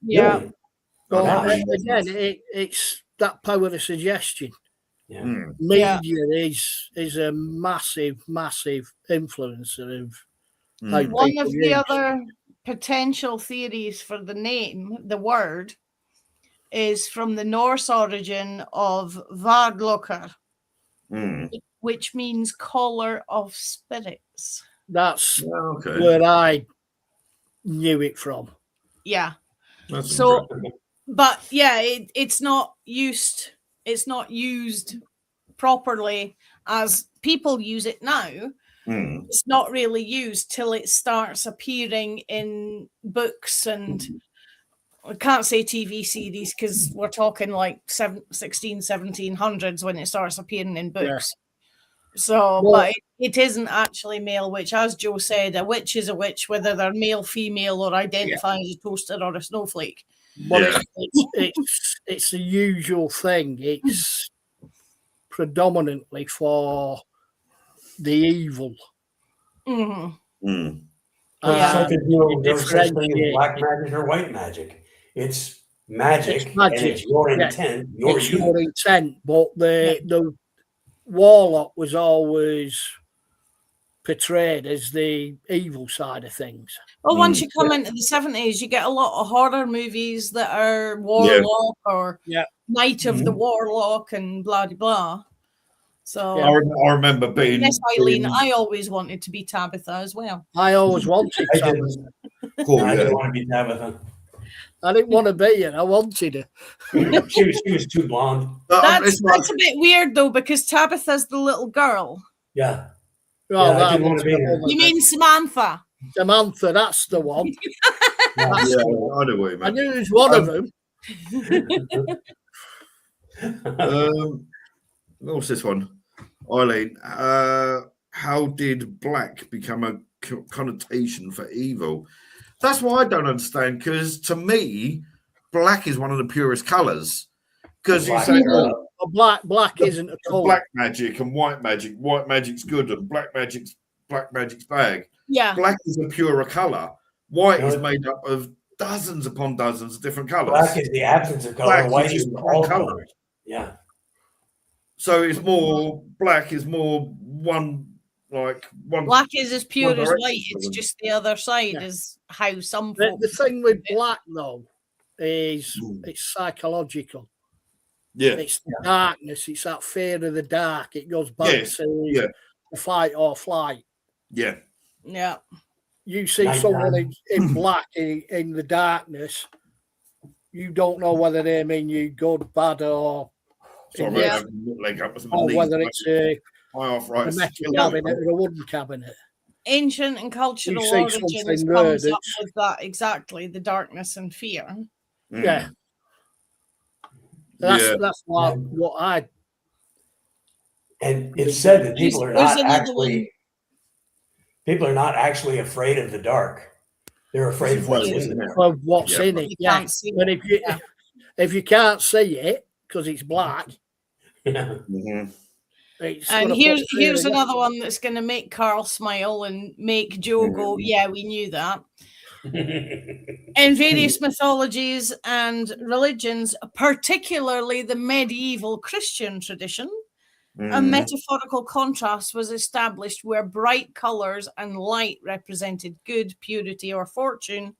Yeah. Well, again, it's that power of suggestion. Yeah. Media is a massive, massive influencer of how one of the other potential theories for the name, the word, is from the Norse origin of Vardlokkr, which means caller of spirits. That's where I knew it from. Yeah. So, but it's not used. It's not used properly as people use it now. It's not really used till it starts appearing in books, and I can't say TV series because we're talking like 1700s when it starts appearing in books. So, but it isn't actually male witch. As Joe said, a witch is a witch, whether they're male, female, or identify as a toaster or a snowflake. But it's the usual thing. It's predominantly for the evil. There's no such thing as black magic or white magic. It's magic. It's magic. And it's your intent. Your intent. But the warlock was always portrayed as the evil side of things. Well, once you come into the 70s, you get a lot of horror movies that are warlock or Night of the Warlock and blah blah blah. So I remember being. Yes, Eileen. I always wanted to be Tabitha as well. I always wanted Tabitha. I didn't want to be Tabitha. I didn't want to be her. I wanted her. she was too blonde. That's a bit weird though, because Tabitha's the little girl. Yeah. Well, I didn't want to be her. You mean Samantha? Samantha, that's the one. I know what you meant. I knew it was one of them. What's this one? Eileen, how did black become a connotation for evil? That's what I don't understand, because to me, black is one of the purest colours. Because you say black isn't a colour. Black magic and white magic's good, and black magic's Black Magic's bag. Yeah. Black is a purer color. White No, is made up of dozens upon dozens of different colors. Black is the absence of color. Black White is is just all one color. colors. Yeah. So it's more black is more one. Black is as pure as direction white. for It's them. just the other side Yeah. is how some The folks. thing with black, though, is it's psychological. Yeah. It's the darkness. It's that fear of the dark. It goes back to the fight or flight. Yeah. Yeah. You see Night someone time. in black in the darkness, you don't know whether they mean you good, bad, or Sorry, Yeah. or whether it's a arthritis. metal cabinet or a wooden cabinet. Ancient and cultural see origins something there comes up that's- with that exactly, the darkness and fear. Yeah. Yeah. That's what I. And it's said that people are There's not another actually afraid of the dark. They're afraid of what's in there. Of what's in it, You yeah. can't see But it. if you can't see it because it's black, Yeah. it's And gonna here's put fear here's in another one that's going to make Carl smile and make Joe go, yeah, we knew that. In various mythologies and religions, particularly the medieval Christian tradition, a metaphorical contrast was established where bright colors and light represented good, purity, or fortune,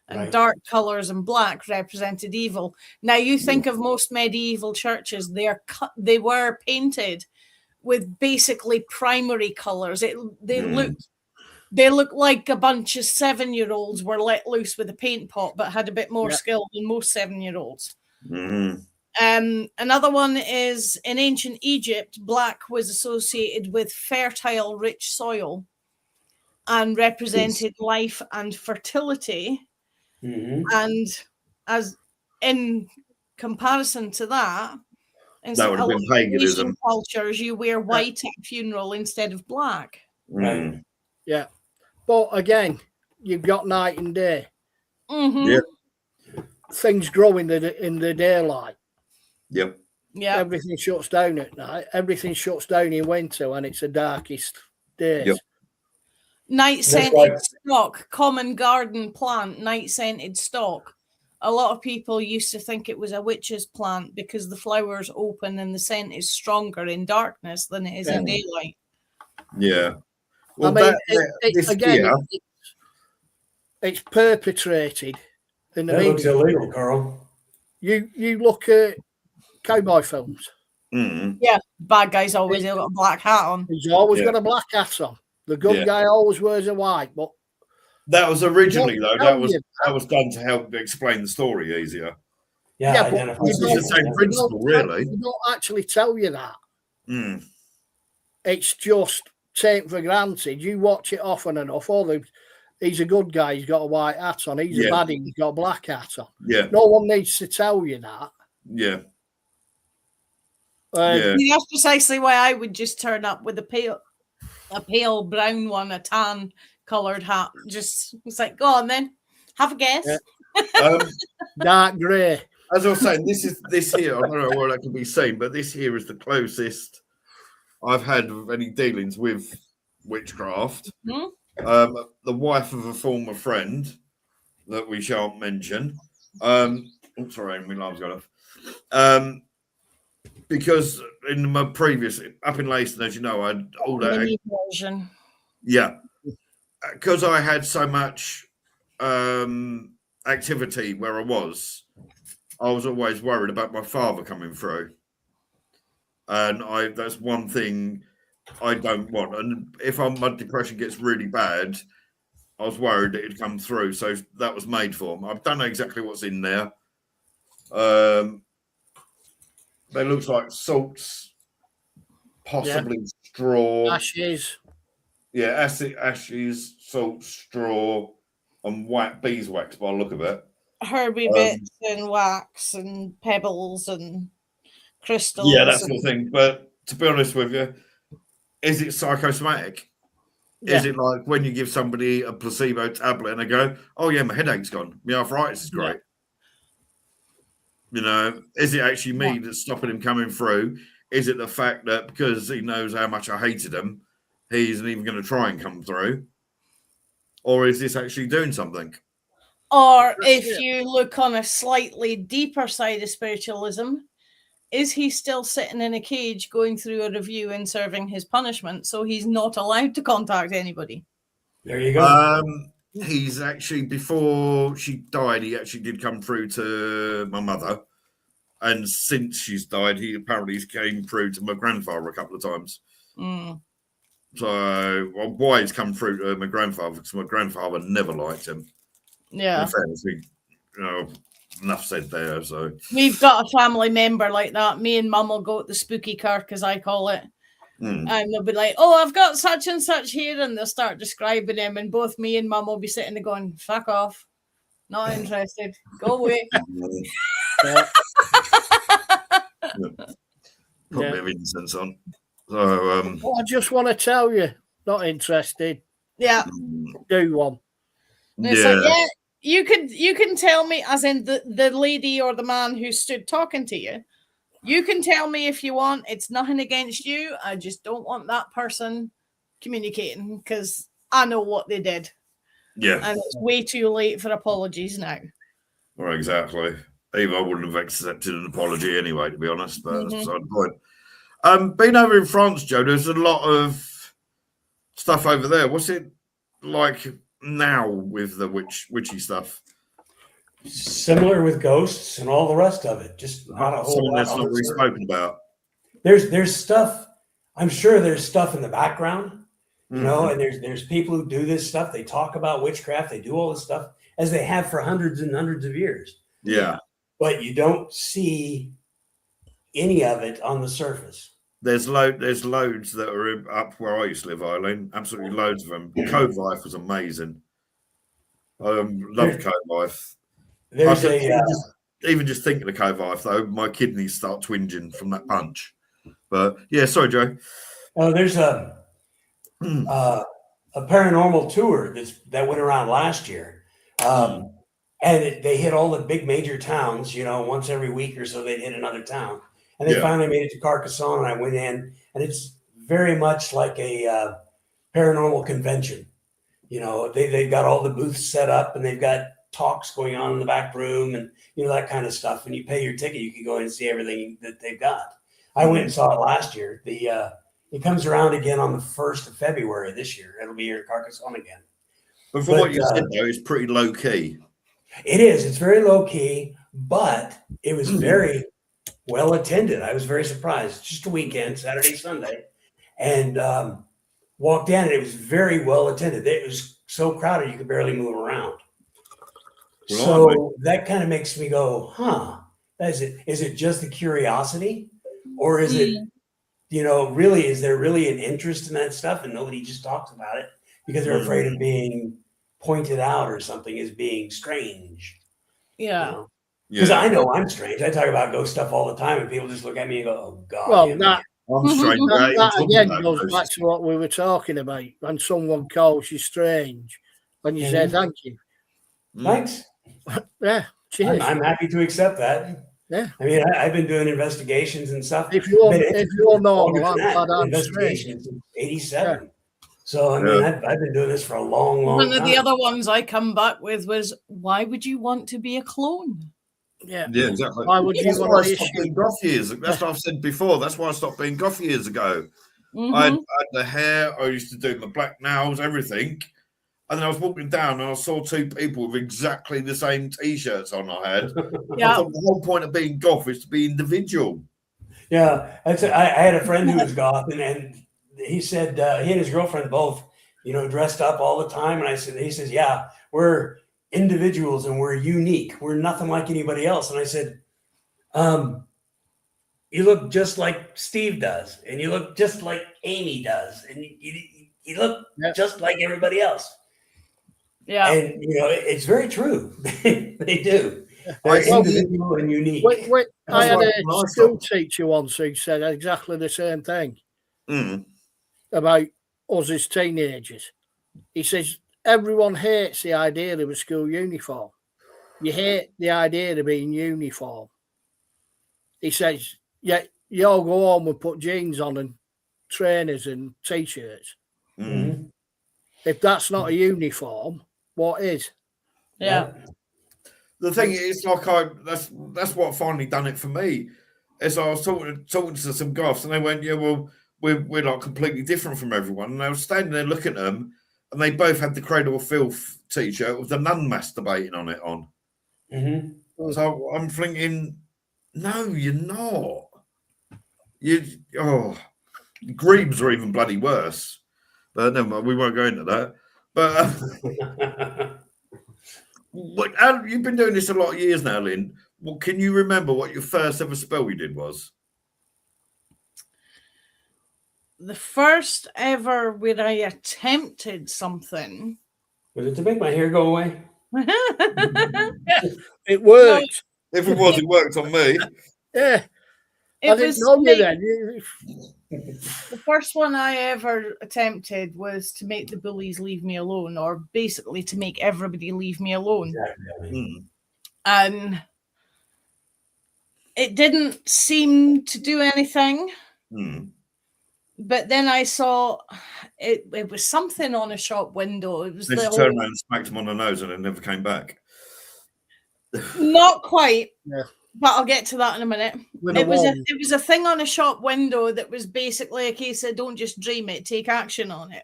and Right. dark colors and black represented evil. Now, you think of most medieval churches; they were painted with basically primary colors. They look like a bunch of 7-year-olds were let loose with a paint pot, but had a bit more skill than most 7-year-olds. Another one is in ancient Egypt, black was associated with fertile, rich soil and represented life and fertility. And as in comparison to that, in That would have a been lot of paganism. Asian cultures, you wear white at a funeral instead of black. Right. Yeah. But again, you've got night and day. Mm-hmm. Yeah. Things grow in the daylight. Yep. Yeah. Everything shuts down at night. Everything shuts down in winter when it's the darkest days. Yep. Night scented why- stock, common garden plant, night scented stock. A lot of people used to think it was a witch's plant because the flowers open and the scent is stronger in darkness than it is in daylight. Yeah. Well, I mean, this again, year, it's perpetrated in the That looks media. illegal, Carl. You look at cowboy films. Yeah, bad guys always got a black hat on. He's always got a black hat on. The good guy always wears a white. But that was originally though. tell That was done to help explain the story easier. Yeah, but identify It's people. the same principle, really. They don't actually tell you that. Mm. It's just taken for granted. You watch it often enough. He's a good guy. He's got a white hat on. He's a baddie. He's got a black hat on. Yeah. No one needs to tell you that. Yeah. I mean, that's precisely why I would just turn up with a pale brown one, a tan coloured hat. Just it's like, go on then, have a guess. Dark grey. As I was saying, this here. I don't know where that can be seen, but this here is the closest I've had of any dealings with witchcraft. The wife of a former friend that we shan't mention. Sorry, my alarm's gone off. Because in my previous up in Leyston, as you know, I had all that. Version. Yeah, because I had so much activity where I was always worried about my father coming through, and that's one thing I don't want. And if my depression gets really bad, I was worried that it'd come through. So that was made for him. I don't know exactly what's in there. They look like salts, possibly straw, Ashes. Yeah, ashes, salt, straw, and white beeswax by the look of it. Herby bits and wax and pebbles and crystals. Yeah, that sort of thing. But to be honest with you, is it psychosomatic? Yeah. Is it like when you give somebody a placebo tablet and they go, "Oh yeah, my headache's gone, my arthritis is great." You know, is it actually me that's stopping him coming through? Is it the fact that because he knows how much I hated him, he isn't even going to try and come through? Or is this actually doing something? Or if you look on a slightly deeper side of spiritualism, is he still sitting in a cage going through a review and serving his punishment, so he's not allowed to contact anybody? There you go. He's actually, before she died, he actually did come through to my mother. And since she's died, he apparently came through to my grandfather a couple of times. So, well, why he's come through to my grandfather? Because my grandfather never liked him. Yeah. In fairness, enough said there. So we've got a family member like that. Me and Mum will go to the spooky kirk, as I call it. And they'll be like, "Oh, I've got such and such here," and they'll start describing him, and both me and Mum will be sitting there going, "Fuck off, not interested, go away." Put a bit of incense on. So I just want to tell you, not interested. Yeah. Do one. It's like, you can tell me, as in the lady or the man who stood talking to you. You can tell me if you want. It's nothing against you. I just don't want that person communicating because I know what they did. Yeah. And it's way too late for apologies now. Well, exactly. Even I wouldn't have accepted an apology anyway, to be honest, but that's beside the point. Being over in France, Joe, there's a lot of stuff over there. What's it like now with the witchy stuff? Similar with ghosts and all the rest of it. Just not a whole something lot. that's not really spoken about. There's stuff. I'm sure there's stuff in the background, you know, and there's people who do this stuff. They talk about witchcraft. They do all this stuff as they have for hundreds and hundreds of years. Yeah. But you don't see any of it on the surface. There's loads that are up where I used to live, Eileen. Absolutely loads of them. Cove Life was amazing. Loved Cove Life. There's even just thinking of Cove Life, though, my kidneys start twinging from that punch. But yeah, sorry, Joe. There's a paranormal tour that went around last year. And they hit all the big major towns, you know, once every week or so they'd hit another town. And they finally made it to Carcassonne, and I went in, and it's very much like a paranormal convention. You know, they've got all the booths set up, and they've got talks going on in the back room, and you know, that kind of stuff. When you pay your ticket, you can go in and see everything that they've got. I went and saw it last year. It comes around again on the 1st of February this year. It'll be here in Carcassonne again. But from what you said, though, it's pretty low key. It is. It's very low key, but it was very well attended. I was very surprised. Just a weekend, Saturday, Sunday, and walked in, and it was very well attended. It was so crowded you could barely move around. So that kind of makes me go, huh? Is it just the curiosity, or is it, you know, really, is there really an interest in that stuff and nobody just talks about it because they're afraid of being pointed out or something as being strange? Yeah. You know? Because I know I'm strange. I talk about ghost stuff all the time, and people just look at me and go, "Oh God." Well, I'm strange. that again goes back to what we were talking about. When someone calls you strange, when you say thank you. Thanks. Yeah, cheers. I'm happy to accept that. Yeah. I mean, I've been doing investigations and stuff. If you're normal, I'm glad I'm investigation since '87. Yeah. So I mean, I've been doing this for a long time. One of the other ones I come back with was, why would you want to be a clone? Yeah, exactly. Why would you want to stop being goth years? That's what I've said before. That's why I stopped being goth years ago. I had the hair. I used to do my black nails, everything. And then I was walking down and I saw two people with exactly the same T-shirts on I had. I thought the whole point of being goth is to be individual. Yeah, I had a friend who was goth, and he said he and his girlfriend both, you know, dressed up all the time. And he says, yeah, we're individuals and we're unique. We're nothing like anybody else. And I said, you look just like Steve does, and you look just like Amy does, and you look just like everybody else. Yeah. And, you know, it's very true. They do. They're individual and unique. I had a school teacher once who said exactly the same thing about us as teenagers. He says, everyone hates the idea of a school uniform. You hate the idea of being uniform. He says, yeah, you all go home and put jeans on and trainers and T-shirts. Mm-hmm. If that's not a uniform, what is? Yeah. The thing is, like, that's what finally done it for me. Is I was talking to some goths, and they went, "Yeah, well, we're like completely different from everyone." And I was standing there looking at them, and they both had the Cradle of Filth T-shirt with the nun masturbating on it on. Mm-hmm. So I'm thinking, no, you're not. Grebes are even bloody worse. But never mind, we won't go into that. But you've been doing this a lot of years now, Lynn. Well, can you remember what your first ever spell you did was? The first ever where I attempted something. Was it to make my hair go away? It worked. If it was, it worked on me. Yeah. It I didn't was know you make- then. The first one I ever attempted was to make the bullies leave me alone, or basically to make everybody leave me alone. Exactly. And it didn't seem to do anything. But then I saw it was something on a shop window. It was They just turned around and smacked him on the nose and then never came back. Not quite. Yeah. But I'll get to that in a minute. It was a thing on a shop window that was basically a case of don't just dream it, take action on it.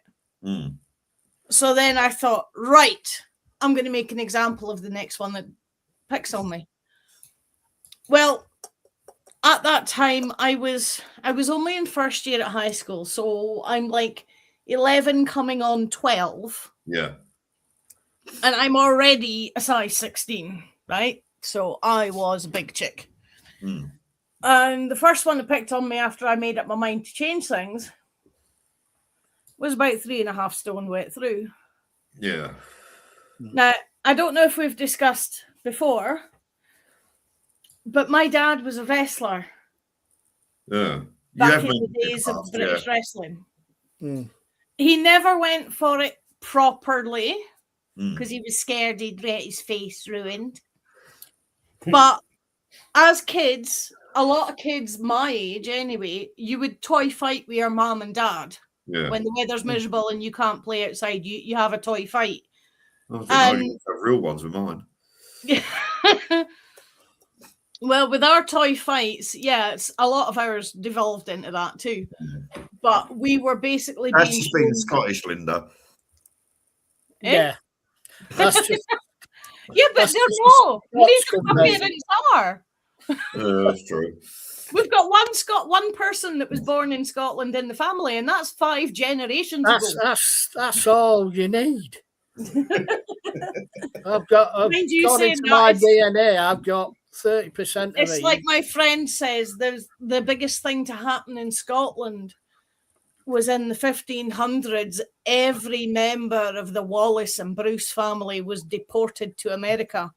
So then I thought, right, I'm going to make an example of the next one that picks on me. Well, at that time, I was only in first year at high school, so I'm like 11 coming on 12. Yeah. And I'm already a size 16, right? So I was a big chick. And the first one that picked on me after I made up my mind to change things was about 3.5 stone wet through. Yeah. Now, I don't know if we've discussed before, but my dad was a wrestler. Yeah. Back in the days of British wrestling. He never went for it properly because he was scared he'd get his face ruined. But as kids, a lot of kids my age anyway, you would toy fight with your mom and dad. Yeah. When the weather's miserable and you can't play outside, you have a toy fight. I think I used to have real ones with mine. Well, with our toy fights, it's a lot of ours devolved into that too. But we were basically That's just being Scottish, Linda. Yeah. That's just... Yeah, but they're not. Our parents are. That's true. We've got one person that was born in Scotland in the family, and that's 5 generations ago. That's all you need. I've got into my DNA. I've got 30% of it. It's like my friend says. There's the biggest thing to happen in Scotland was in the 1500s. Every member of the Wallace and Bruce family was deported to America.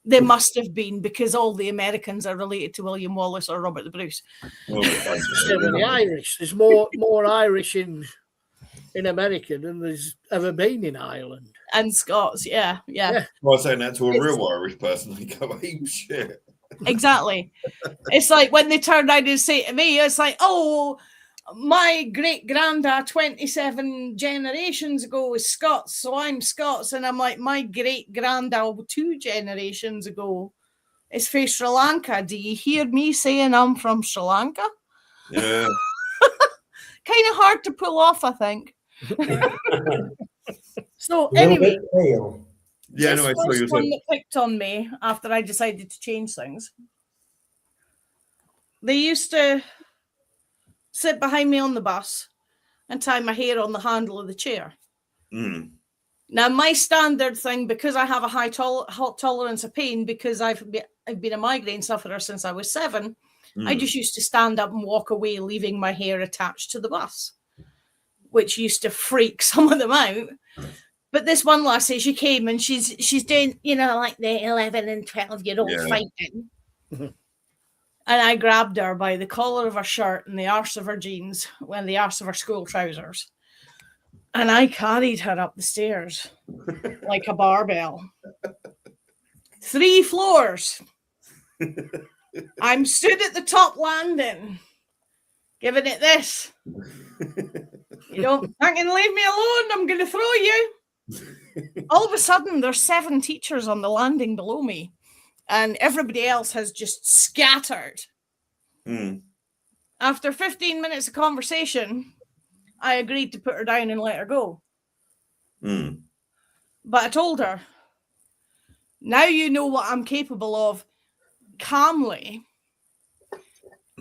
They must have been, because all the Americans are related to William Wallace or Robert the Bruce. The Irish. There's more Irish in America than there's ever been in Ireland. And Scots, yeah. Well, saying that to a real Irish person, they go, "Hey, shit." Exactly. It's like when they turn around and say to me, it's like, oh, my great granddad 27 generations ago was Scots, so I'm Scots. And I'm like, my great granddad 2 generations ago is from Sri Lanka. Do you hear me saying I'm from Sri Lanka? Yeah. Kind of hard to pull off, I think. So anyway, Anyway, this one that picked on me after I decided to change things. They used to sit behind me on the bus and tie my hair on the handle of the chair. Now, my standard thing, because I have a high tolerance of pain, because I've been a migraine sufferer since I was 7, I just used to stand up and walk away, leaving my hair attached to the bus, which used to freak some of them out. But this one lassie, she came and she's doing, like the 11 and 12-year-old fighting. And I grabbed her by the collar of her shirt and the arse of her jeans and the arse of her school trousers. And I carried her up the stairs like a barbell. 3 floors. I'm stood at the top landing, giving it this. You don't fucking leave me alone. I'm going to throw you. All of a sudden, there's 7 teachers on the landing below me, and everybody else has just scattered. After 15 minutes of conversation, I agreed to put her down and let her go. But I told her, now you know what I'm capable of. Calmly,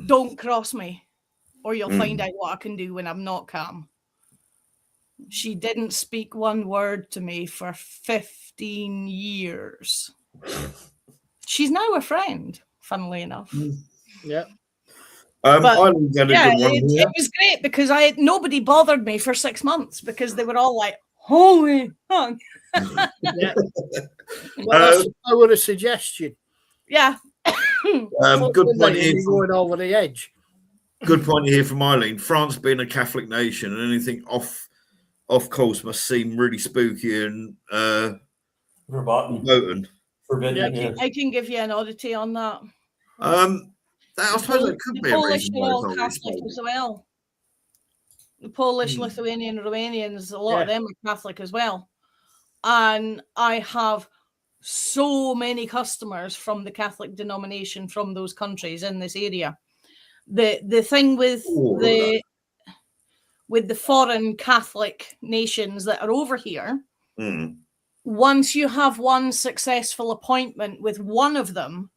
don't cross me, or you'll find out what I can do when I'm not calm. She didn't speak one word to me for 15 years. She's now a friend, funnily enough. Yeah. It was great because nobody bothered me for 6 months because they were all like, holy fuck. Yeah. Well, I would a suggestion. Yeah. Good point here. Going over the edge. Good point here from Eileen. France being a Catholic nation, and anything off course must seem really spooky and verboten. Forbidden. Yeah. I can give you an oddity on that. I suppose it could be a Polish reason are why all it's always Catholic told. as well. The Polish, Lithuanian, Romanians, a lot of them are Catholic as well. And I have so many customers from the Catholic denomination from those countries in this area. The thing with the foreign Catholic nations that are over here, once you have one successful appointment with one of them,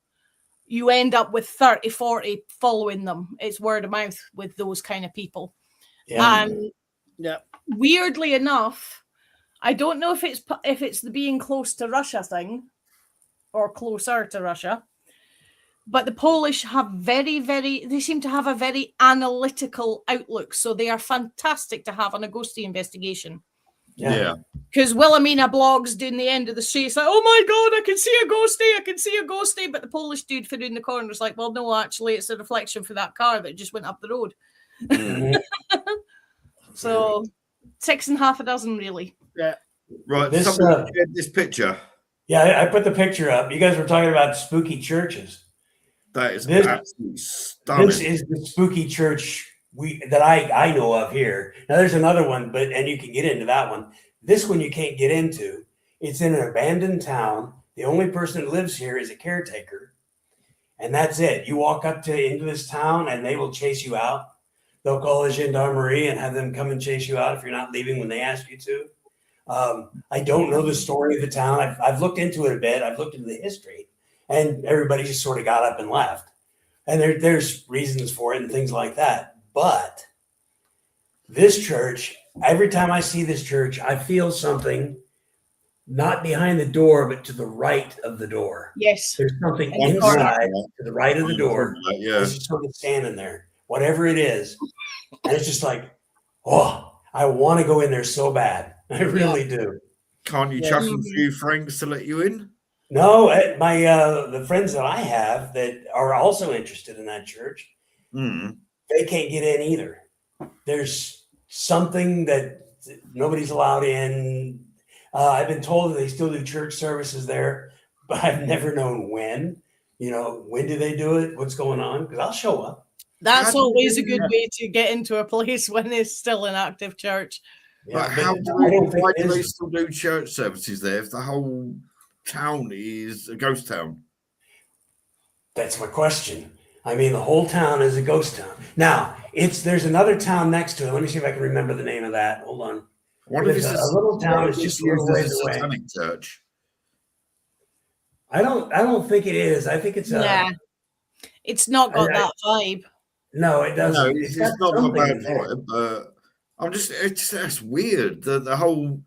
you end up with 30, 40 following them. It's word of mouth with those kind of people. Yeah. And weirdly enough, I don't know if it's the being close to Russia thing or closer to Russia, but the Polish have they seem to have a very analytical outlook. So they are fantastic to have on a ghosty investigation. Yeah. Because Wilhelmina blogs doing the end of the street. It's like, oh my God, I can see a ghosty. But the Polish dude for doing the corner is like, well, no, actually, it's a reflection for that car that just went up the road. So 6 6.5 really. Yeah. Right. This picture. Yeah, I put the picture up. You guys were talking about spooky churches. That is absolutely stunning. This is the spooky church that I know of here. Now there's another one, and you can get into that one. This one you can't get into. It's in an abandoned town. The only person that lives here is a caretaker, and that's it. You walk up into this town, and they will chase you out. They'll call the gendarmerie and have them come and chase you out if you're not leaving when they ask you to. I don't know the story of the town. I've looked into it a bit. I've looked into the history, and everybody just sort of got up and left. And there's reasons for it and things like that. But this church, every time I see this church, I feel something not behind the door, but to the right of the door. Yes. There's something inside to the right of the door. It's just sort of standing there, whatever it is. And it's just like, oh, I want to go in there so bad. I really do. Can't you chuck a few francs to let you in? No, the friends that I have that are also interested in that church, they can't get in either. There's something that nobody's allowed in. I've been told that they still do church services there, but I've never known when. When do they do it? What's going on? Because I'll show up. That's always a good way to get into a place when it's still an active church. Yeah, but why do they still do church services there if the whole town is a ghost town? That's my question. I mean, the whole town is a ghost town. Now, there's another town next to it. Let me see if I can remember the name of that. Hold on. What if it's a little town? It's just a little ways away. Satanic church. I don't think it is. I think it's it's not got that vibe. No, it doesn't. No, it's not got a bad vibe, but it's weird. The whole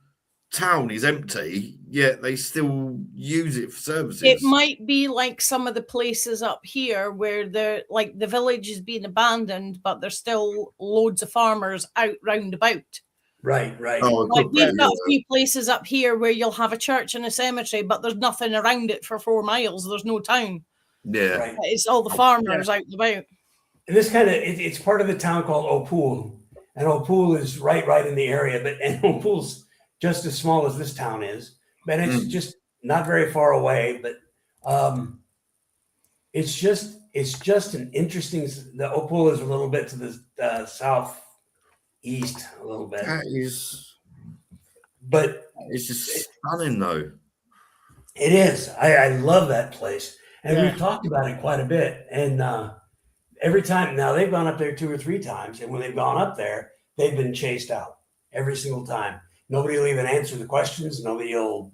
town is empty, yet they still use it for services. It might be like some of the places up here where the village is being abandoned, but there's still loads of farmers out round about. Right. Oh, we've got a few places up here where you'll have a church and a cemetery, but there's nothing around it for 4 miles. There's no town. Yeah. Right. It's all the farmers out and about. And this it's part of the town called Opole. And Opole is right in the area, and Opole's just as small as this town is, but it's just not very far away. But it's just an interesting. The Opole is a little bit to the southeast east a little bit. But it's just stunning, though. It is. I love that place. And we've talked about it quite a bit. And every time, now they've gone up there 2 or 3 times. And when they've gone up there, they've been chased out every single time. Nobody will even answer the questions. Nobody will,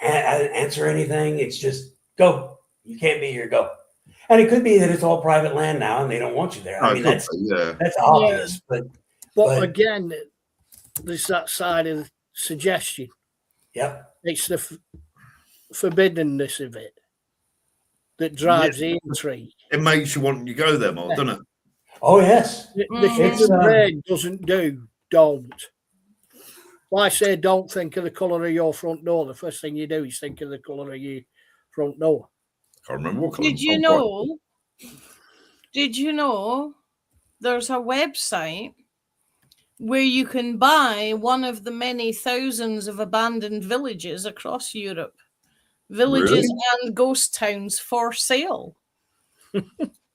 answer anything. It's just, go. You can't be here, go. And it could be that it's all private land now and they don't want you there. I mean, that's obvious. Yeah. But again, there's that side of suggestion. Yep. It's the forbiddenness of it that drives the intrigue. It makes you want to go there more, doesn't it? Oh, yes. The human brain doesn't do, don't. Well, I say don't think of the colour of your front door. The first thing you do is think of the colour of your front door. I can't remember what colour. Did you know there's a website where you can buy one of the many thousands of abandoned villages across Europe. Villages and ghost towns for sale.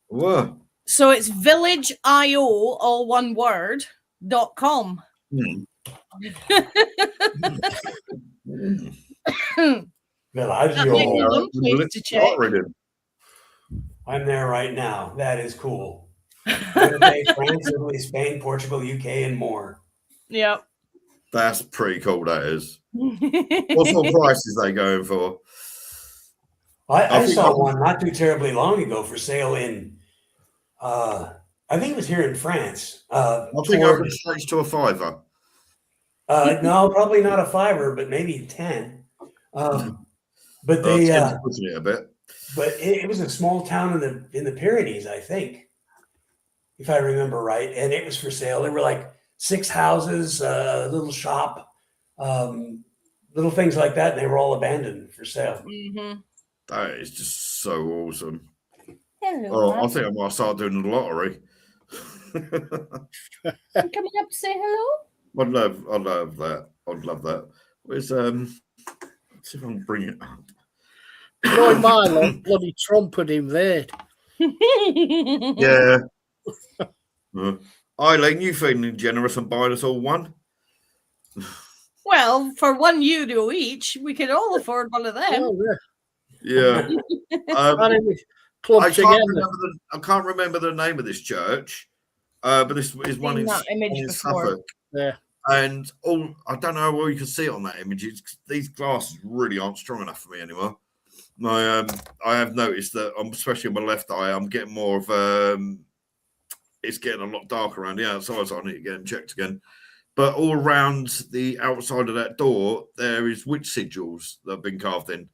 Whoa. So it's village.io, all one word, .com. I'm there right now. That is cool. France, Italy, Spain, Portugal, UK, and more. Yep. That's pretty cool, that is. What sort of prices are they going for? I saw one not too terribly long ago for sale in, I think it was here in France. I think I would stretch to a $5. No, probably not a $5, but maybe 10. But they pushing it a bit. But it was a small town in the Pyrenees, I think, if I remember right, and it was for sale. There were like 6 houses, a little shop, little things like that, and they were all abandoned for sale. Mm-hmm. That is just so awesome. Hello. I think I might start doing the lottery. Coming up to say hello? I'd love that. I'd love that. Where's let's see if I can bring it up. In my life, bloody Trump would invade. Yeah. Eileen, you feeling generous and buying us all one? Well, for €1 each, we could all afford one of them. Oh, yeah. I can't remember the name of this church, but this is one in Suffolk. Yeah. And I don't know how well you can see it on that image. These glasses really aren't strong enough for me anymore. I have noticed that, especially on my left eye, I'm getting more of it's getting a lot darker around the outside, so I need to get them checked again. But all around the outside of that door, there is witch sigils that have been carved in,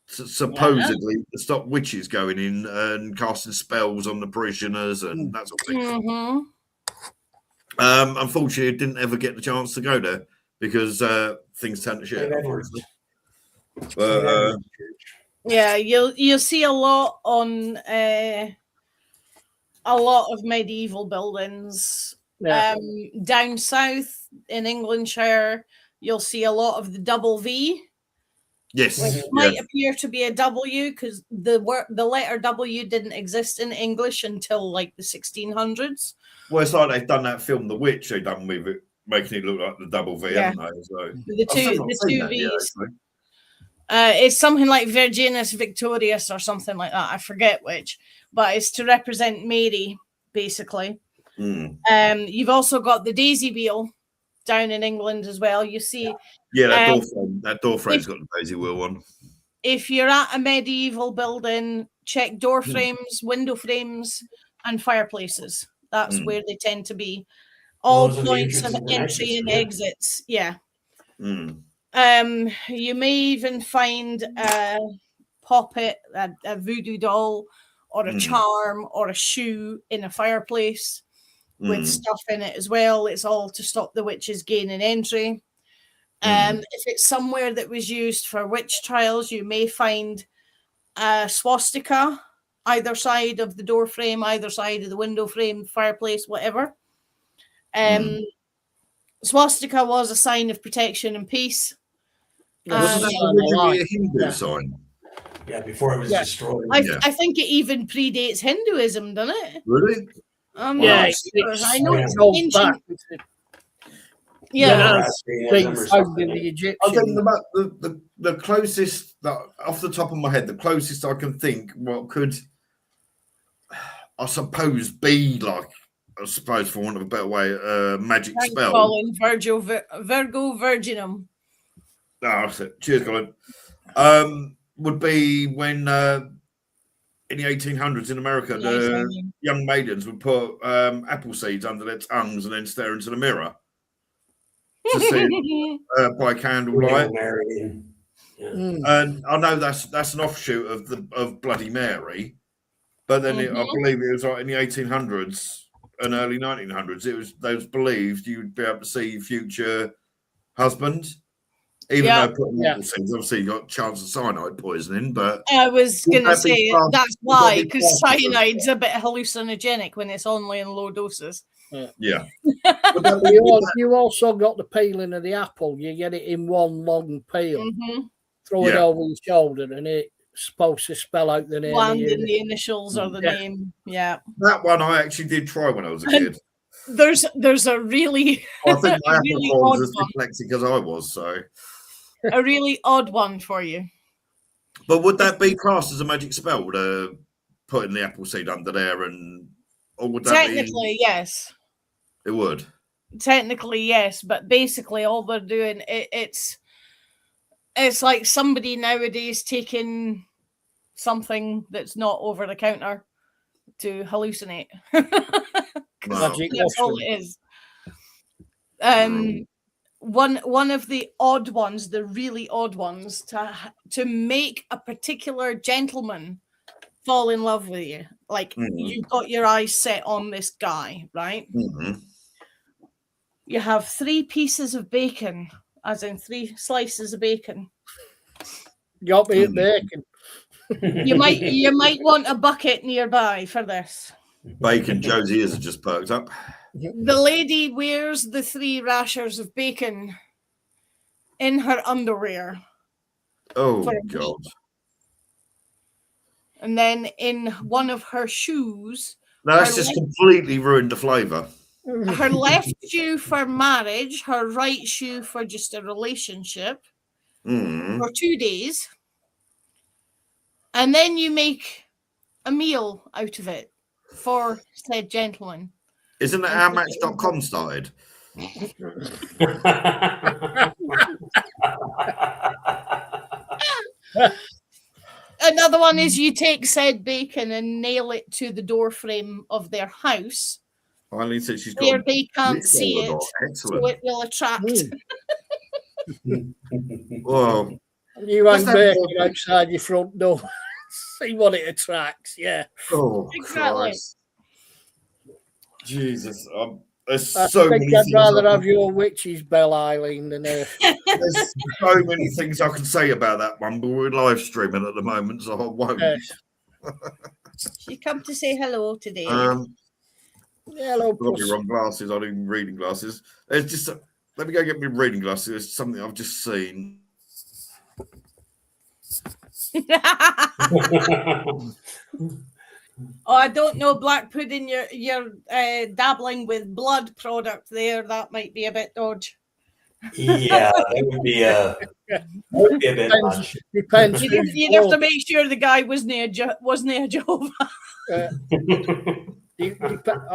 supposedly to stop witches going in and casting spells on the parishioners and that sort of thing. Mm-hmm. Unfortunately, I didn't ever get the chance to go there because things tend to shit. Yeah, you'll see a lot on a lot of medieval buildings. Yeah. Down south in Englandshire, you'll see a lot of the double V. Yes, which might appear to be a W because the letter W didn't exist in English until like the 1600s. Well, it's like they've done that film, The Witch. They've done with it, making it look like the double V, haven't they? So the two V's. It's something like Virginus Victorious or something like that. I forget which, but it's to represent Mary, basically. You've also got the daisy wheel down in England as well. You see, that door frame's got the daisy wheel on. If you're at a medieval building, check door frames, window frames, and fireplaces. That's where they tend to be. All points of entry and exits. Yeah. You may even find a poppet, a voodoo doll, or a charm, or a shoe in a fireplace with stuff in it as well. It's all to stop the witches gaining entry. If it's somewhere that was used for witch trials, you may find a swastika either side of the door frame, either side of the window frame, fireplace, whatever. Swastika was a sign of protection and peace. Wasn't that originally a Hindu sign? Yeah, before it was destroyed. I think it even predates Hinduism, doesn't it? Really? I'm Yeah, not sure. I know it's goes ancient. back. Yeah. Being found in the I think Egyptian. about the closest that off the top of my head, the closest I can think what could, I suppose, be like, I suppose for want of a better way, magic Thanks, spell. Colin. Virgo Virginum. Oh, that's it. Cheers, Colin. Would be when in the 1800s in America, Nice, the Eileen. young maidens would put apple seeds under their tongues and then stare into the mirror to see by candlelight. And I know that's an offshoot of Bloody Mary, but then I believe it was like in the 1800s and early 1900s. It was believed you'd be able to see your future husband, even though putting apple seeds, obviously you got a chance of cyanide poisoning. But I was going to say that's why, because classed cyanide's a bit hallucinogenic when it's only in low doses. Yeah. You also got the peeling of the apple. You get it in one long peel. Throw it over your shoulder, and it's supposed to spell out the name. Landing the initials or the name. Yeah. That one I actually did try when I was a kid. There's a really, I think my apple really was odd as dyslexic as I was, so. A really odd one for you. But would that be classed as a magic spell, putting the apple seed under there, or would that technically yes? It would. Technically yes, but basically all they're doing it's like somebody nowadays taking something that's not over the counter to hallucinate. That's all it is. One of the odd ones, the really odd ones, to make a particular gentleman fall in love with you. Like you've got your eyes set on this guy, right? You have 3 pieces of bacon, as in 3 slices of bacon. Got me at bacon. You might want a bucket nearby for this. Bacon, Joe's ears are just perked up. The lady wears the 3 rashers of bacon in her underwear. Oh, God. And then in one of her shoes. No, that's just completely ruined the flavour. Her left shoe for marriage, her right shoe for just a relationship for 2 days. And then you make a meal out of it for said gentleman. Isn't that how Match.com started? Another one is you take said bacon and nail it to the door frame of their house. Finally said she's got where they can't see it, excellent. so it will attract. Well, you hang bacon outside your front door. See what it attracts. Yeah. Oh, exactly. Christ. Jesus. There's I so think many I'd things rather have your witch's bell, Eileen, than there's so many things I can say about that one, but we're live streaming at the moment, so I won't. She come to say hello today. Hello, I've got my wrong glasses. I need reading glasses. It's just let me go get my reading glasses. It's something I've just seen. Oh, I don't know, Black Pudding. You're dabbling with blood product there. That might be a bit dodgy. Yeah, that would be a bit much. Depends. You'd have to make sure the guy wasn't a Jehovah. I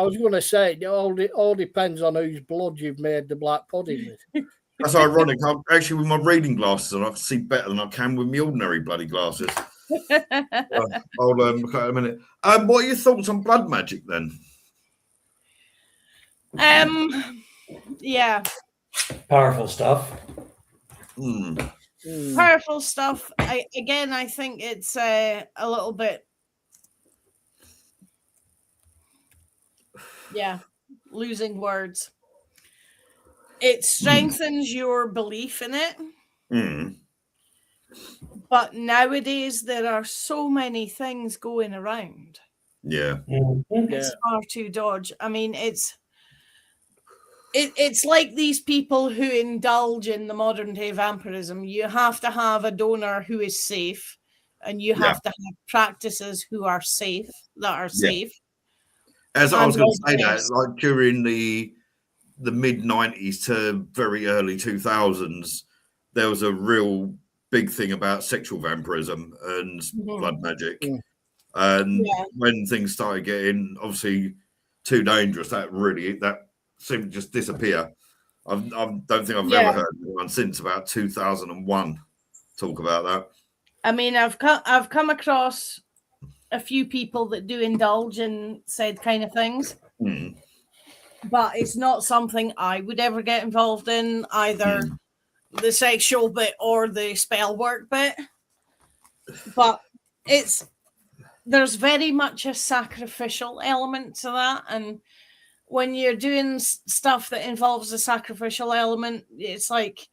was going to say it all depends on whose blood you've made the black pudding with. That's ironic. I'm actually with my reading glasses, and I can see better than I can with my ordinary bloody glasses. I'll look at it in a minute. What are your thoughts on blood magic then? Yeah. Powerful stuff. Powerful stuff. I think it's a little bit. Yeah, losing words. It strengthens your belief in it. But nowadays there are so many things going around. Yeah. It's far too dodgy. I mean, it's like these people who indulge in the modern day vampirism. You have to have a donor who is safe, and you have to have practices that are safe. As I was going to say that, Androgynous. like during the mid 90s to very early 2000s, there was a real big thing about sexual vampirism and blood magic. Mm. And Yeah. when things started getting obviously too dangerous, that seemed to just disappear. I don't think I've ever heard anyone since about 2001 talk about that. I mean, I've come across a few people that do indulge in said kind of things, but it's not something I would ever get involved in, either the sexual bit or the spell work bit. But there's very much a sacrificial element to that, and when you're doing stuff that involves a sacrificial element, it's like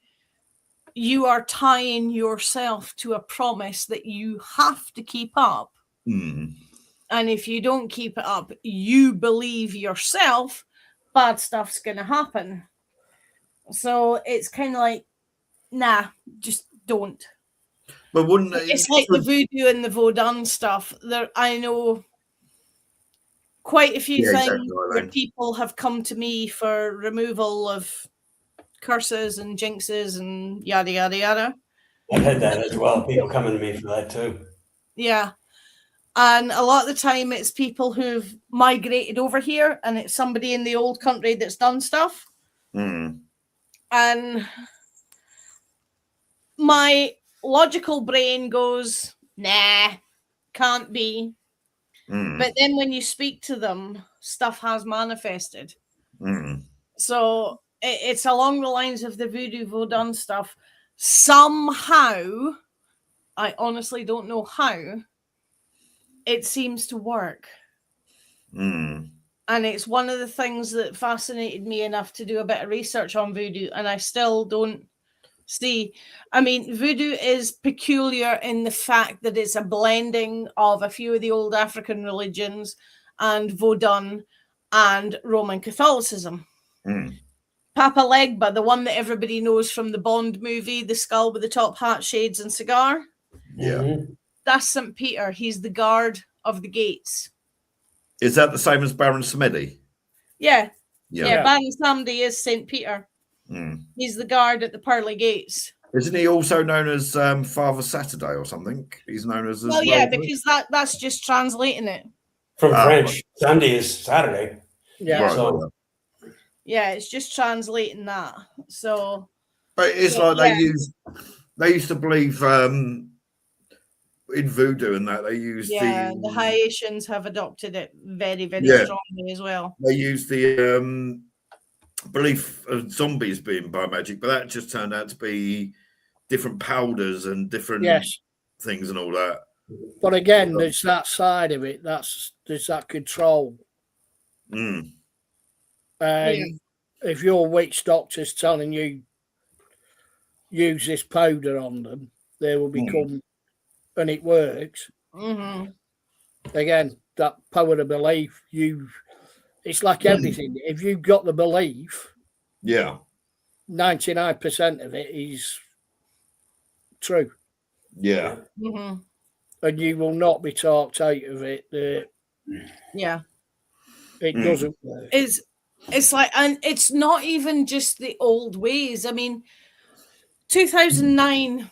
you are tying yourself to a promise that you have to keep up. And if you don't keep it up, you believe yourself bad stuff's going to happen. So it's kind of like, nah, just don't. But wouldn't it's like the voodoo and the Vodun stuff. I know quite a few things where people have come to me for removal of curses and jinxes and yada yada yada. I've had that as well. People coming to me for that too. Yeah. And a lot of the time it's people who've migrated over here and it's somebody in the old country that's done stuff. And my logical brain goes, nah, can't be. But then when you speak to them, stuff has manifested. So it's along the lines of the voodoo Vodun stuff. Somehow, I honestly don't know how, it seems to work. And it's one of the things that fascinated me enough to do a bit of research on voodoo, and I still don't see. I mean, voodoo is peculiar in the fact that it's a blending of a few of the old African religions and Vodun and Roman Catholicism. Papa Legba, the one that everybody knows from the Bond movie, the skull with the top hat, shades and cigar. Yeah. That's St. Peter. He's the guard of the gates. Is that the same as Baron Samedi? Yeah. Baron Samedi is St. Peter. He's the guard at the pearly gates. Isn't he also known as Father Saturday or something? He's known as because that's just translating it from French. Sunday is Saturday. It's just translating that. So, but it's like they used to believe in voodoo and that they use the Haitians have adopted it very, very strongly as well. They use the belief of zombies being by magic, but that just turned out to be different powders and different things and all that. But again, there's that side of it. There's that control. And if your witch doctor's telling you use this powder on them, they will become, and it works. Again, that power of belief, it's like everything. If you've got the belief, 99% of it is true. And you will not be talked out of it. It doesn't work. It's like, and it's not even just the old ways. I mean, 2009,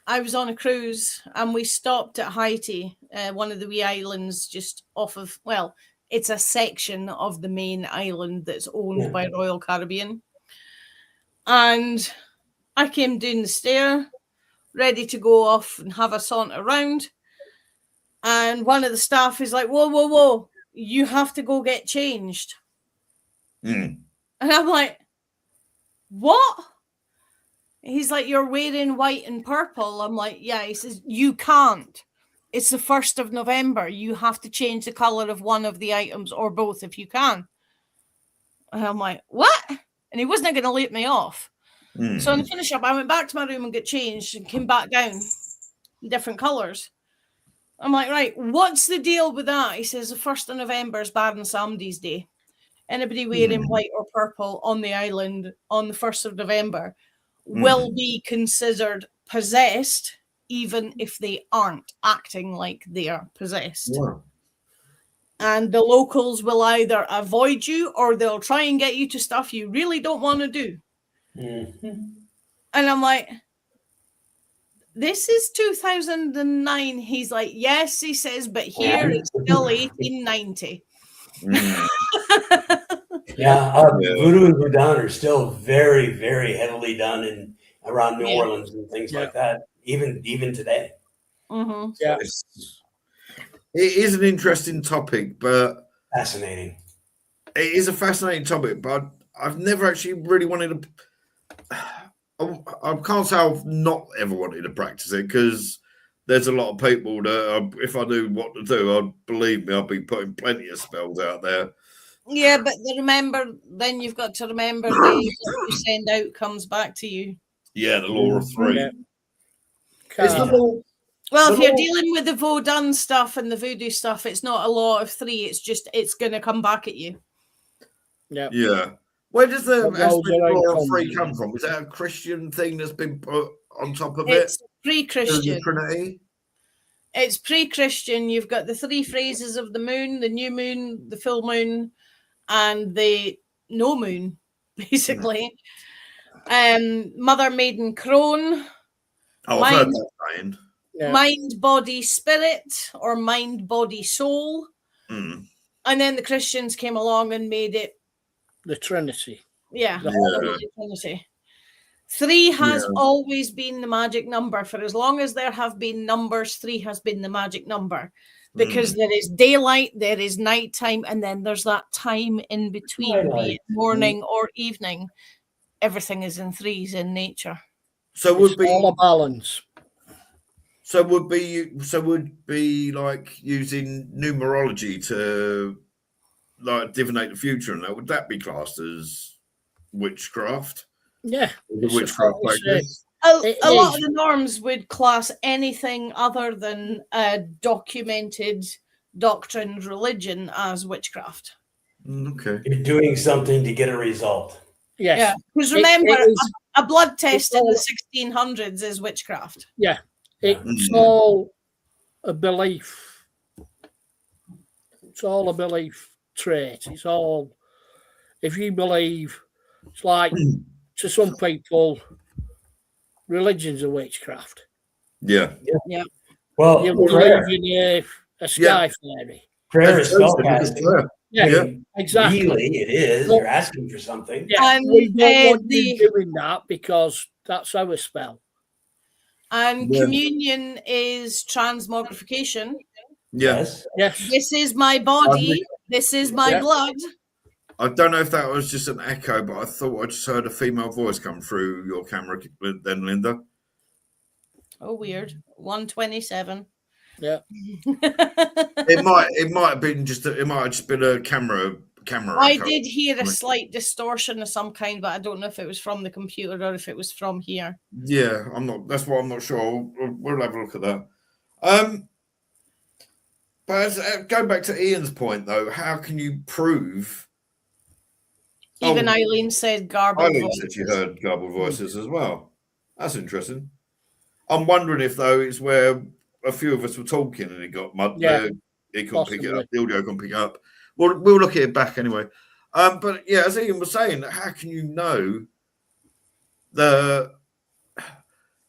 I was on a cruise and we stopped at Haiti, one of the wee islands just off of, it's a section of the main island that's owned by Royal Caribbean. And I came down the stair, ready to go off and have a saunter around. And one of the staff is like, whoa, whoa, whoa, you have to go get changed. And I'm like, what? He's like, you're wearing white and purple. I'm like, yeah. He says, you can't. It's the 1st of November. You have to change the color of one of the items or both if you can. And I'm like, what? And he wasn't going to let me off. So in the finish up, I went back to my room and got changed and came back down in different colors. I'm like, right, what's the deal with that? He says, the 1st of November is Baron Samedi's day. Anybody wearing white or purple on the island on the 1st of November will be considered possessed, even if they aren't acting like they are possessed. and the locals will either avoid you or they'll try and get you to stuff you really don't want to do. Mm-hmm. And I'm like, this is 2009. He's like, yes, he says, but here it's still 1890. Voodoo and Voodoo are still very, very heavily done around New Orleans and things like that, even today. Mm-hmm. Yeah. It is an interesting topic, but fascinating. It is a fascinating topic, but I've never actually really wanted to. I can't say I've not ever wanted to practice it, because there's a lot of people that, if I knew what to do, believe me, I'd be putting plenty of spells out there. Yeah, but then you've got to remember what you send out comes back to you. Yeah, the law of three. Yeah. Well, if you're dealing with the Vodun stuff and the voodoo stuff, it's not a law of three. It's just, it's going to come back at you. Yeah. Yeah. Where does the law of three come from? Is that a Christian thing that's been put on top of it? It's pre-Christian. Trinity? It's pre-Christian. You've got the three phases of the moon, the new moon, the full moon, and the no moon, basically. Mother, maiden, crone. Oh, I've heard that saying. Yeah. Mind, body, spirit, or mind, body, soul. Mm. And then the Christians came along and made it the Trinity. Yeah, the Trinity. 3 has always been the magic number. For as long as there have been numbers, 3 has been the magic number. Because there is daylight, there is nighttime, and then there's that time in between, be it morning or evening. Everything is in 3s in nature. So would be all a balance. So would be like using numerology to like divinate the future, and that would that be classed as witchcraft? Yeah, witchcraft practice. A lot of the norms would class anything other than a documented doctrine religion as witchcraft. Okay, you're doing something to get a result. Yes. Yeah, because remember, a blood test in the 1600s is witchcraft. Yeah, it's all a belief. It's all a belief trait. It's all, if you believe, it's like to some people, religion's a witchcraft. Yeah. Well, you believe in a sky fairy. Prayer is spellcasting. Yeah, exactly. Really, it is. You're asking for something. Yeah, and we don't want you doing that because that's our spell. And communion is transmogrification. Yes. This is my body. This is my blood. I don't know if that was just an echo, but I thought I just heard a female voice come through your camera then, Linda. Oh, weird. 127. Yeah. it might have been just it might have just been a camera. I did hear a slight distortion of some kind, but I don't know if it was from the computer or if it was from here. Yeah, that's why I'm not sure. We'll have a look at that. But going back to Ian's point, though, how can you prove? Even Eileen said garbled voices. Eileen said she heard garbled voices as well. That's interesting. I'm wondering if, though, it's where a few of us were talking and it got mud. Yeah, it couldn't pick it up. The audio couldn't pick it up. We'll look at it back anyway. But yeah, as Ian was saying, how can you know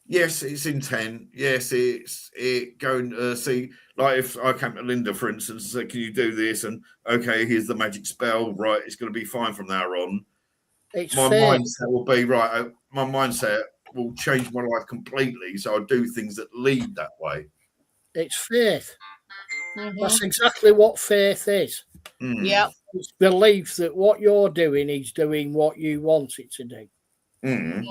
yes, it's intent. Yes, it going to see, like if I came to Linda, for instance, and said, can you do this? And okay, here's the magic spell. Right, it's going to be fine from now on. Mindset will be right. My mindset will change my life completely. So I do things that lead that way. It's faith. That's exactly what faith is. Yeah. It's belief that what you're doing is doing what you want it to do. And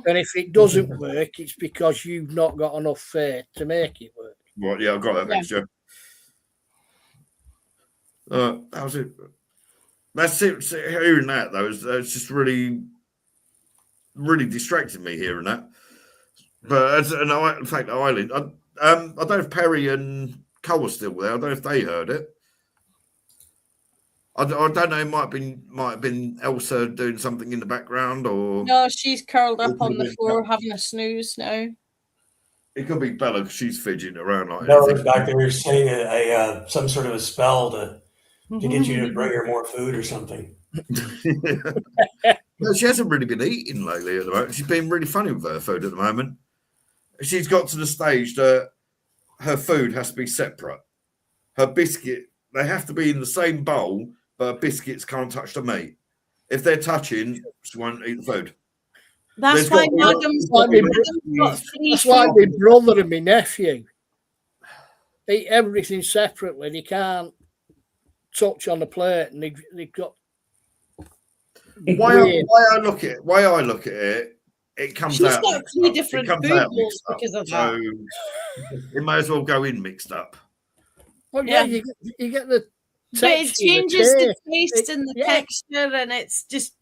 if it doesn't work, it's because you've not got enough faith to make it work. Well, yeah, I've got that. Thanks, Joe. How's it? That's it. Hearing that, though, it's just really, really distracting me hearing that. But in fact, Eileen, I don't know if Perry and Cole were still there. I don't know if they heard it. I don't know. It might have been Elsa doing something in the background, or no, she's curled up on the floor having a snooze now. It could be Bella because she's fidgeting around like. No, back there saying some sort of a spell to to get you to bring her more food or something. No, she hasn't really been eating lately at the moment. She's been really funny with her food at the moment. She's got to the stage that her food has to be separate. Her biscuit, they have to be in the same bowl, but her biscuits can't touch the meat. If they're touching, she won't eat the food. That's why Madam's got three That's like my brother and my nephew. Eat everything separately. They can't touch on the plate, and they've got. Why I look at it, it comes She's out. got three different food bowls because of that. So it may as well go in mixed up. Oh yeah, you get the. But it changes the taste and the texture, and it's just.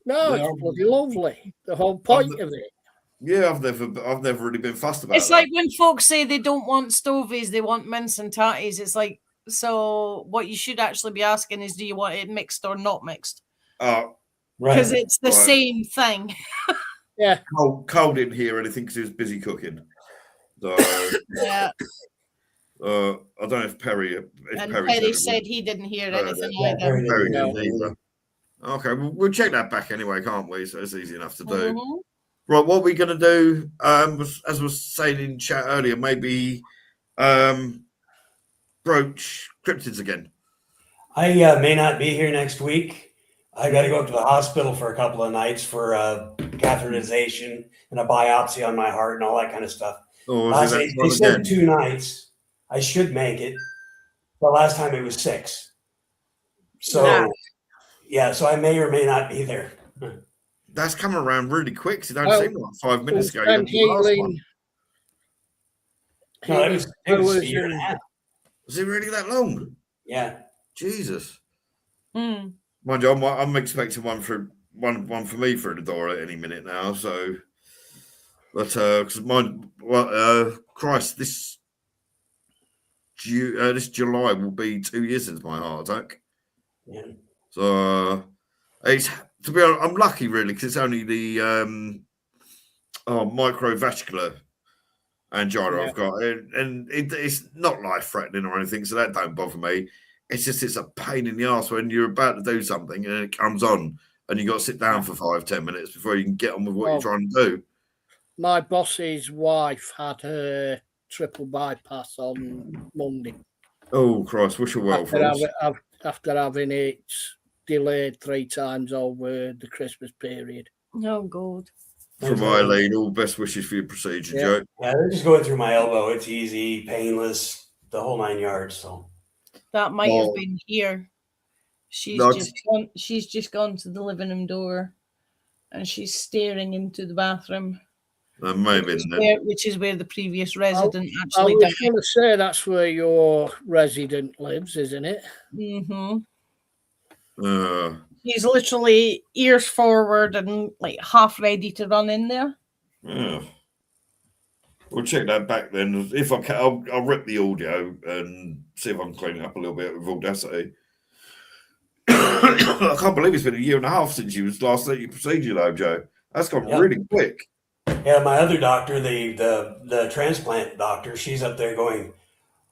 No, it's bloody lovely. The whole point of it. Yeah, I've never really been fussed about it. It's like when folks say they don't want stovies, they want mince and tatties. It's like, so what you should actually be asking is, do you want it mixed or not mixed? Right. Because it's the same thing. Yeah. Cole didn't hear anything because he was busy cooking. So, yeah. I don't know if Perry. Perry said he didn't hear anything either. Perry didn't either. Okay, we'll check that back anyway, can't we? So it's easy enough to do. Mm-hmm. Right, what we're going to do, as I was saying in chat earlier, maybe broach cryptids again. I may not be here next week. I got to go up to the hospital for a couple of nights for catheterization and a biopsy on my heart and all that kind of stuff. They said 2 nights. I should make it. The last time it was 6. So, so I may or may not be there. That's come around really quick. It don't seem like 5 minutes ago. No, it was a year and a half. Was it really that long? Yeah. Jesus. Mm. Mind you, I'm expecting one for me through the door at any minute now. So, but because Christ, this July will be 2 years since my heart attack. Yeah. So it's, to be honest, I'm lucky really because it's only the microvascular angina I've got, and it's not life threatening or anything, so that don't bother me. It's just it's a pain in the ass when you're about to do something and it comes on and you got to sit down for 5-10 minutes before you can get on with what you're trying to do. My boss's wife had her triple bypass on Monday. Oh Christ, wish her well for us. After having it delayed 3 times over the Christmas period. Oh God. From Eileen, all best wishes for your procedure, Joe. Yeah, they're just going through my elbow. It's easy, painless, the whole 9 yards. So that might have been here. She's just gone to the living room door, and she's staring into the bathroom. Which is where the previous resident actually died. I was going to say that's where your resident lives, isn't it? Mm-hmm. He's literally ears forward and like half ready to run in there. Yeah. We'll check that back then. If I can, I'll rip the audio and see if I can clean it up a little bit with Audacity. I can't believe it's been 1.5 years since you was last at your procedure, though, Joe. That's gone really quick. Yeah, my other doctor, the transplant doctor, she's up there going,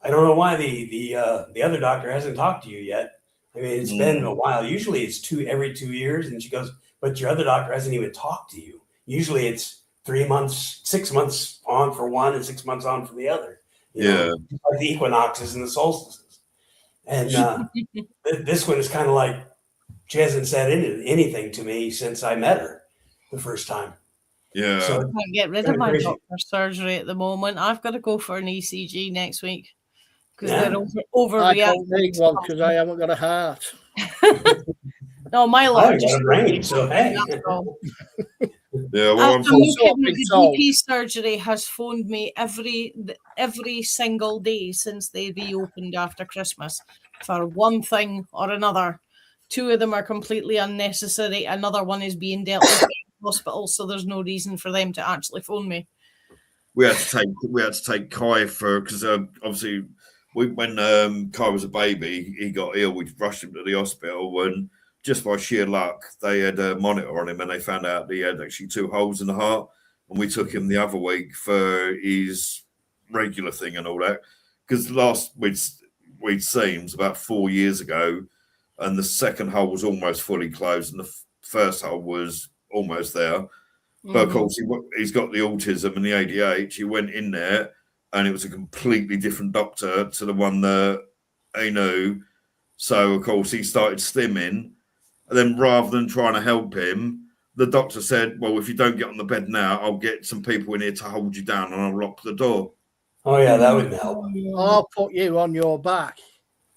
I don't know why the other doctor hasn't talked to you yet. I mean, it's been a while. Usually it's every 2 years. And she goes, but your other doctor hasn't even talked to you. Usually it's 3 months, 6 months on for one and 6 months on for the other. You know, like the equinoxes and the solstices. And this one is kind of like, she hasn't said anything to me since I met her the first time. Yeah. So I can't get rid of my doctor's surgery at the moment. I've got to go for an ECG next week. Because they're overreacting. I don't need one because I haven't got a heart. No, my lord just brain. So hey, yeah. Well, the GP surgery has phoned me every single day since they reopened after Christmas for one thing or another. 2 of them are completely unnecessary. Another one is being dealt with in the hospital, so there's no reason for them to actually phone me. We had to take Kai for because obviously. When Kai was a baby, he got ill. We rushed him to the hospital, and just by sheer luck, they had a monitor on him, and they found out he had actually 2 holes in the heart. And we took him the other week for his regular thing and all that. Because we'd seen was about 4 years ago, and the second hole was almost fully closed, and the first hole was almost there. But of course, he's got the autism and the ADHD. He went in there, and it was a completely different doctor to the one that he knew. So, of course, he started stimming. And then rather than trying to help him, the doctor said, well, if you don't get on the bed now, I'll get some people in here to hold you down and I'll lock the door. Oh, yeah, that would help. I'll put you on your back.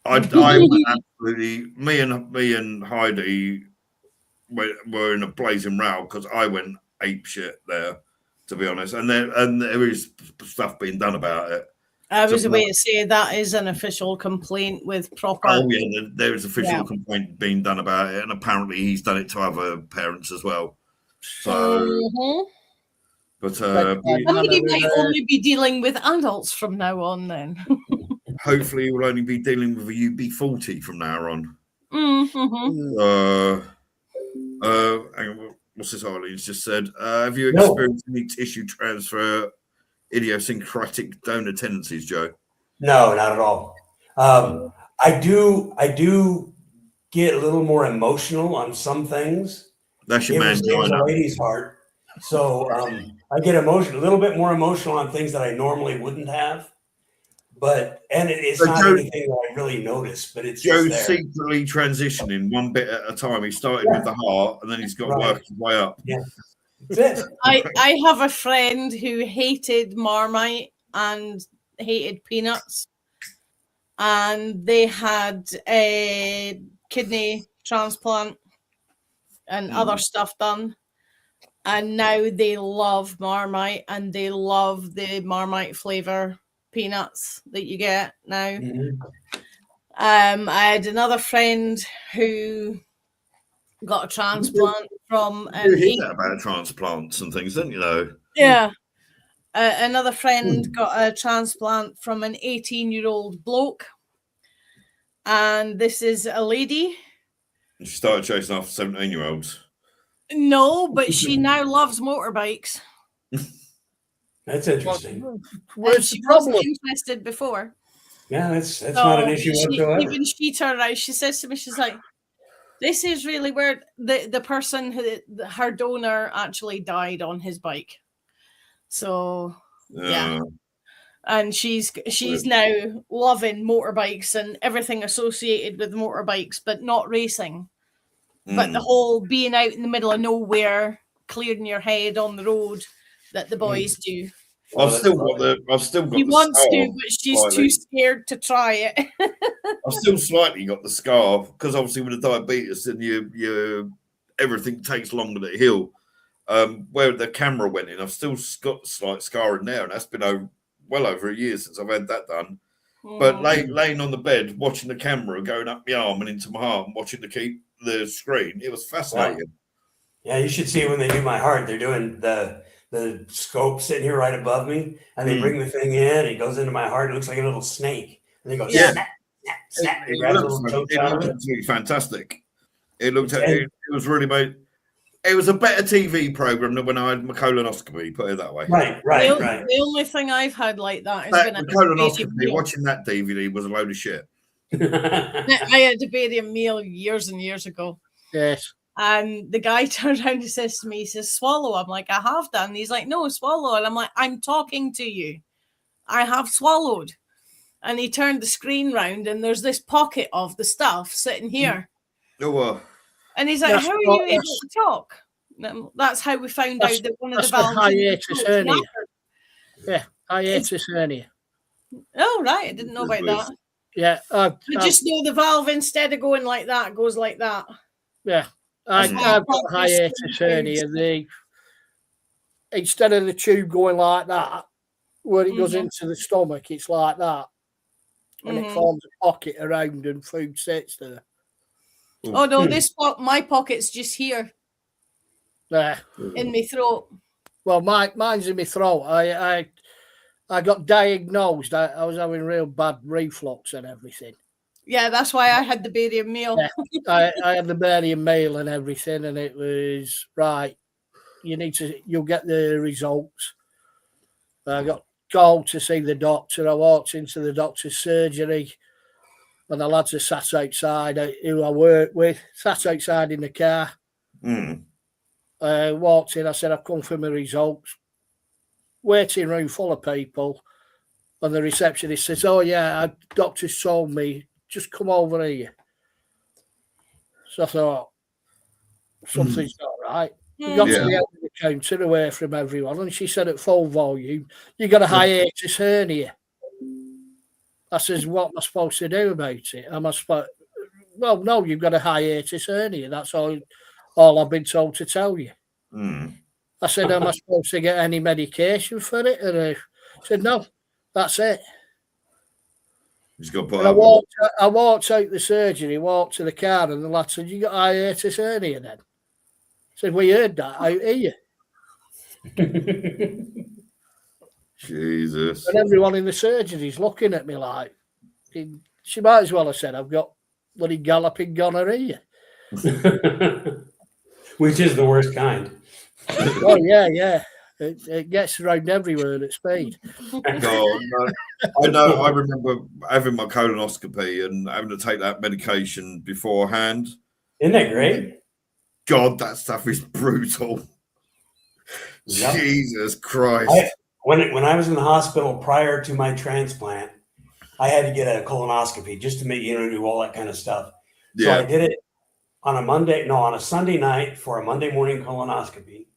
I absolutely, me and Heidi were in a blazing row because I went ape shit there, to be honest. And there is stuff being done about it. I was about to say that is an official complaint with proper. Oh yeah, there is official complaint being done about it, and apparently he's done it to other parents as well. So, but somebody might only be dealing with adults from now on. Then hopefully, we'll only be dealing with a UB40 from now on. What's this? Arlene's just said. Have you experienced any tissue transfer? Idiosyncratic donor tendencies, Joe? No, not at all. I do get a little more emotional on some things. That's your man, a lady's heart. So I get a little bit more emotional on things that I normally wouldn't have. And it's not anything that I really notice, but it's Joe's just there. secretly transitioning one bit at a time. He started with the heart, and then he's got to work his way up. Yeah. That's it. I have a friend who hated Marmite and hated peanuts, and they had a kidney transplant and other stuff done, and now they love Marmite and they love the Marmite flavor peanuts that you get now. I had another friend who got a transplant from you hear that about transplants and things, don't you know? Yeah. Another friend got a transplant from an 18-year-old bloke, and this is a lady. She started chasing after 17-year-olds. No, but she now loves motorbikes. That's interesting. Where's she the problem? wasn't interested before. Yeah, that's not an issue whatsoever. Even she turned around. She says to me, she's like, "This is really weird." The person her donor actually died on his bike. So yeah. And she's now loving motorbikes and everything associated with motorbikes, but not racing. But the whole being out in the middle of nowhere, clearing your head on the road that the boys do. I've still got He the wants scar to, but she's slightly. too scared to try it. I've still slightly got the scar because obviously with the diabetes and you everything takes longer to heal. Where the camera went in, I've still got a slight scar in there, and that's been well over a year since I've had that done. But laying on the bed, watching the camera going up my arm and into my heart, and watching the screen, it was fascinating. Yeah, you should see when they do my heart. They're doing the scope sitting here right above me, and they bring the thing in. It goes into my heart. It looks like a little snake, and they go snap, snap, snap. It looked absolutely fantastic. It was really made. It was a better TV program than when I had my colonoscopy. Put it that way. Right. The only thing I've had like that has been a colonoscopy. Watching that DVD was a load of shit. I had a barium meal years and years ago. Yes. And the guy turned around and says to me, he says, "Swallow." I'm like, "I have done." He's like, "No, swallow." And I'm like, "I'm talking to you. I have swallowed." And he turned the screen round and there's this pocket of the stuff sitting here. Oh, and he's like, "How are you able to talk?" And that's how we found out that one of the valves. Hiatus hernia. Yeah, hiatus hernia. Oh, right. I didn't know about that. Yeah. I just know the valve, instead of going like that, goes like that. Yeah. I've got hiatus hernia. Instead of the tube going like that, where it goes into the stomach, it's like that. And it forms a pocket around and food sits there. Oh, no, my pocket's just here. In my throat. Well, mine's in my throat. I got diagnosed. I was having real bad reflux and everything. Yeah, that's why I had the barium meal. Yeah, I had the barium meal and everything, and it was right. You'll get the results. I got called to see the doctor. I walked into the doctor's surgery. and the lads are sat outside who I work with, sat outside in the car. Walked in, I said, I've come for my results. Waiting room full of people. And the receptionist says, oh, yeah, doctor's told me, just come over here. So I thought, something's not right. We got to the end of the counter away from everyone. And she said at full volume, you got a hiatus hernia. I says, what am I supposed to do about it? Well, no, you've got a hiatus hernia. That's all I've been told to tell you. I said, am I supposed to get any medication for it? And I said, no, that's it. Got I walked out the surgery, walked to the car, and the lad said, you got hiatus hernia then? I said, we heard that out here. Jesus. And everyone in the surgery's looking at me like, she might as well have said, I've got bloody galloping gonorrhea. Which is the worst kind. Oh, yeah. It gets around everywhere at speed. God, no. I remember having my colonoscopy and having to take that medication beforehand. Isn't that great? God, that stuff is brutal. Yep. Jesus Christ. When I was in the hospital prior to my transplant, I had to get a colonoscopy just to make, do all that kind of stuff. So I did it on a Sunday night for a Monday morning colonoscopy.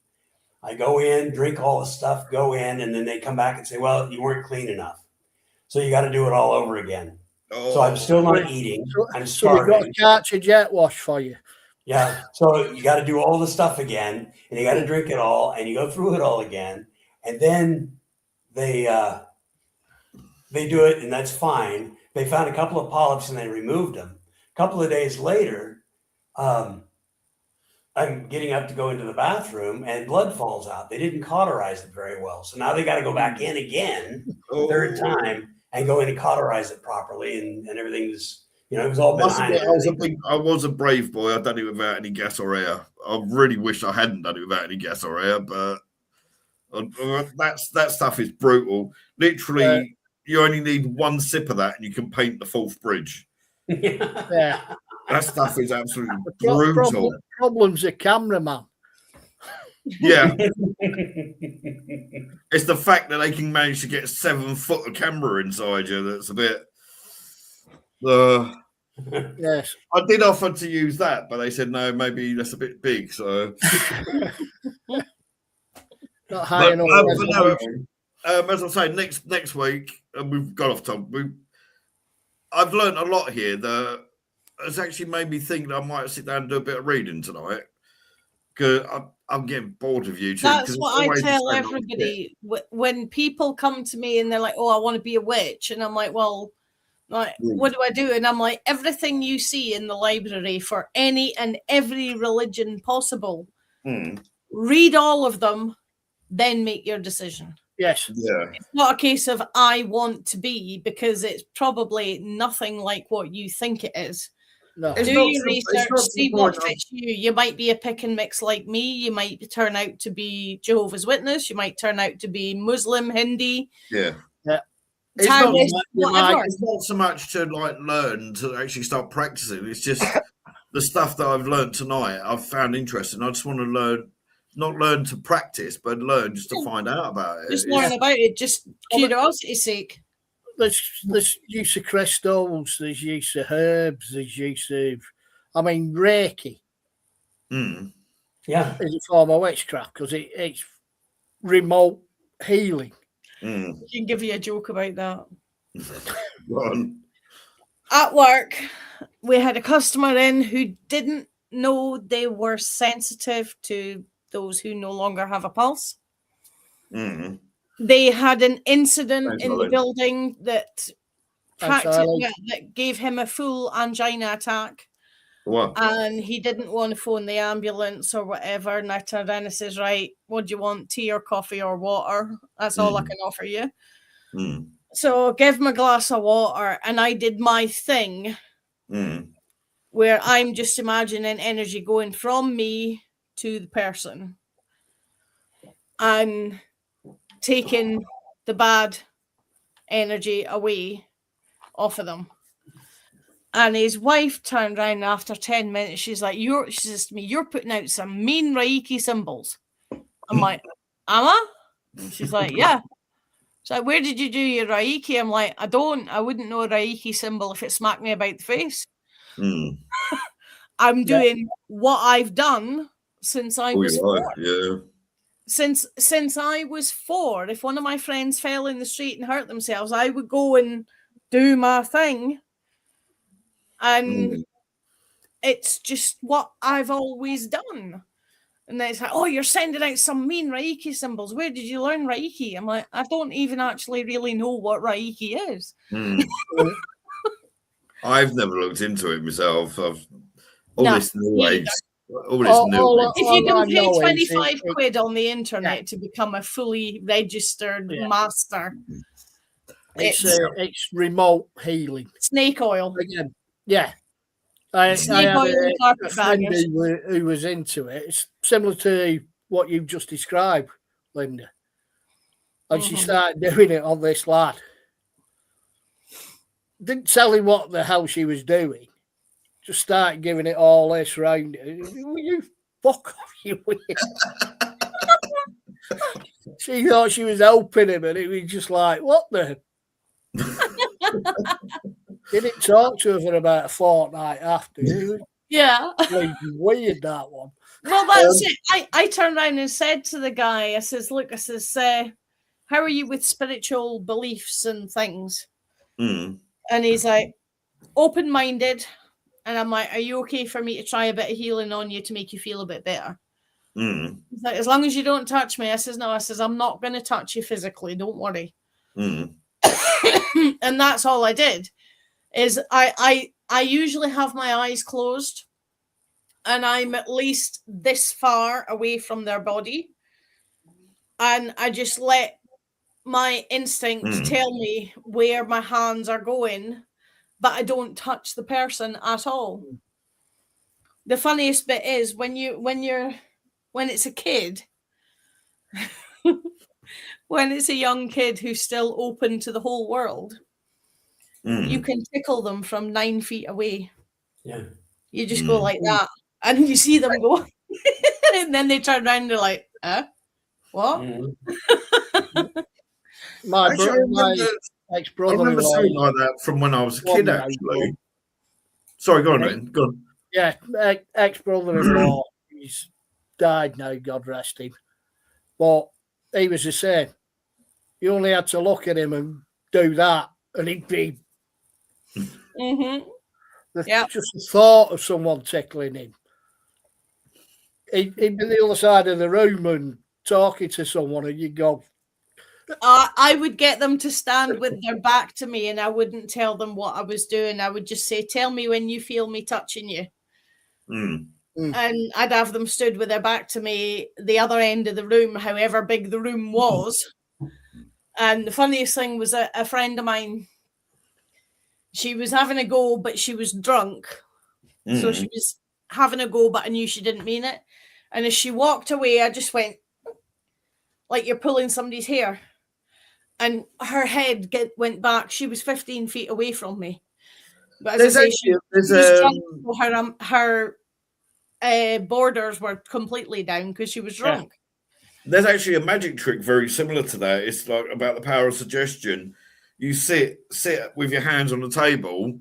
I go in, drink all the stuff, go in, and then they come back and say, well, you weren't clean enough. So you got to do it all over again. So I'm still not eating. I'm starving. So we've got a jet wash for you. Yeah. So you got to do all the stuff again, and you got to drink it all, and you go through it all again. And then they do it, and that's fine. They found a couple of polyps, and they removed them. A couple of days later, I'm getting up to go into the bathroom and blood falls out. They didn't cauterize it very well. So now they got to go back in again, third time, and go in and cauterize it properly. And everything's, it was all behind. I was a brave boy. I done it without any gas or air. I really wish I hadn't done it without any gas or air, but that stuff is brutal. Literally, you only need one sip of that and you can paint the fourth bridge. Yeah. That stuff is absolutely brutal. Problem's a cameraman. Yeah. It's the fact that they can manage to get 7 foot of camera inside you that's a bit. Yes. I did offer to use that, but they said no, maybe that's a bit big. So. Not high enough. As I say, next week, and we've got off topic. I've learned a lot here that has actually made me think that I might sit down and do a bit of reading tonight. Because I'm getting bored of YouTube. That's what I tell everybody when people come to me and they're like, "Oh, I want to be a witch," and I'm like, "Well, what do I do?" And I'm like, "Everything you see in the library for any and every religion possible, read all of them, then make your decision." Yes. Yeah. It's not a case of I want to be, because it's probably nothing like what you think it is. No. Do your research, see what fits you. You might be a pick and mix like me. You might turn out to be Jehovah's Witness. You might turn out to be Muslim, Hindi. Yeah. Taoist, whatever. It's not so much to learn to actually start practicing. It's just the stuff that I've learned tonight I've found interesting. I just want to not learn to practice, but learn just to find out about it. Just learn about it, just curiosity's sake. There's use of crystals, there's use of herbs, there's use of, Reiki. Yeah. Is a form of witchcraft because it's remote healing. I can give you a joke about that. Go on. At work, we had a customer in who didn't know they were sensitive to those who no longer have a pulse. They had an incident in the building that gave him a full angina attack. What? And he didn't want to phone the ambulance or whatever. And I turned around and says, right, what do you want? Tea or coffee or water? That's all I can offer you. So give him a glass of water. And I did my thing where I'm just imagining energy going from me to the person and taking the bad energy away off of them. And his wife turned around after 10 minutes. She's like, she says to me, "You're putting out some mean Reiki symbols." I'm like, "Am I?" And she's like, "Yeah." She's like, "Where did you do your Reiki?" I'm like, I wouldn't know a Reiki symbol if it smacked me about the face. I'm doing what I've done since I was 4. Yeah. Since I was 4, if one of my friends fell in the street and hurt themselves, I would go and do my thing. And it's just what I've always done. And then it's like, "Oh, you're sending out some mean Reiki symbols. Where did you learn Reiki?" I'm like, I don't even actually really know what Reiki is. I've never looked into it myself. This new age. If you can pay 25 quid on the internet to become a fully registered master, it's remote healing. Snake oil. Again, yeah. I had a friend who was into it. It's similar to what you've just described, Linda. And she started doing it on this lad. Didn't tell him what the hell she was doing. Just started giving it all this round. Will you fuck off, you weird? She thought she was helping him, and it was just like, what the? Didn't talk to her for about a fortnight after. Yeah. Weird, that one. Well, that's it. I turned around and said to the guy, I says, "Look, how are you with spiritual beliefs and things?" And he's like, "Open-minded." And I'm like, "Are you okay for me to try a bit of healing on you to make you feel a bit better?" He's like, "As long as you don't touch me." I says, "No." I says, "I'm not going to touch you physically. Don't worry." And that's all I did. Is I usually have my eyes closed, and I'm at least this far away from their body, and I just let my instinct tell me where my hands are going, but I don't touch the person at all. The funniest bit is when it's a kid, when it's a young kid who's still open to the whole world, you can tickle them from 9 feet away. Yeah. You just go like that, and you see them go, and then they turn around and they're like, what? My I ex-brother. remember something like that from when I was a kid, actually. Sorry, go on, man. Go on. Yeah, ex-brother-in-law, he's died now, God rest him. But he was the same. You only had to look at him and do that, and he'd be... Just the thought of someone tickling him. He'd be the other side of the room and talking to someone, and you'd go... I would get them to stand with their back to me, and I wouldn't tell them what I was doing. I would just say, "Tell me when you feel me touching you." And I'd have them stood with their back to me, the other end of the room, however big the room was. And the funniest thing was a friend of mine, she was having a go, but she was drunk. So she was having a go, but I knew she didn't mean it. And as she walked away, I just went, like you're pulling somebody's hair. And her head went back. She was 15 feet away from me. But as I say, she was drunk, so her borders were completely down because she was drunk. There's actually a magic trick very similar to that. It's like about the power of suggestion. You sit with your hands on the table,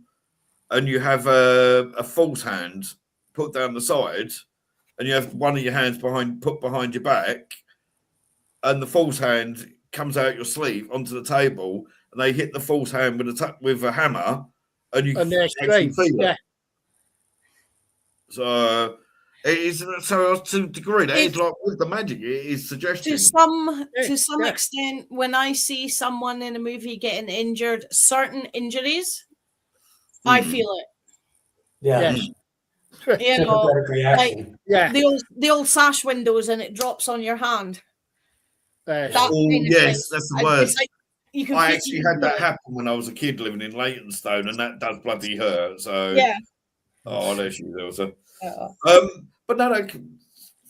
and you have a false hand put down the side, and you have one of your hands put behind your back, and the false hand comes out your sleeve onto the table, and they hit the false hand with a hammer, and you can actually feel it. So it is to a degree that is like with the magic. It is suggestion. To some extent, when I see someone in a movie getting injured, certain injuries, I feel it. Yeah. You know, like the old sash windows, and it drops on your hand. That's the worst. Like, I actually had that happen when I was a kid living in Leytonstone, and that does bloody hurt. So there she is, also. But no,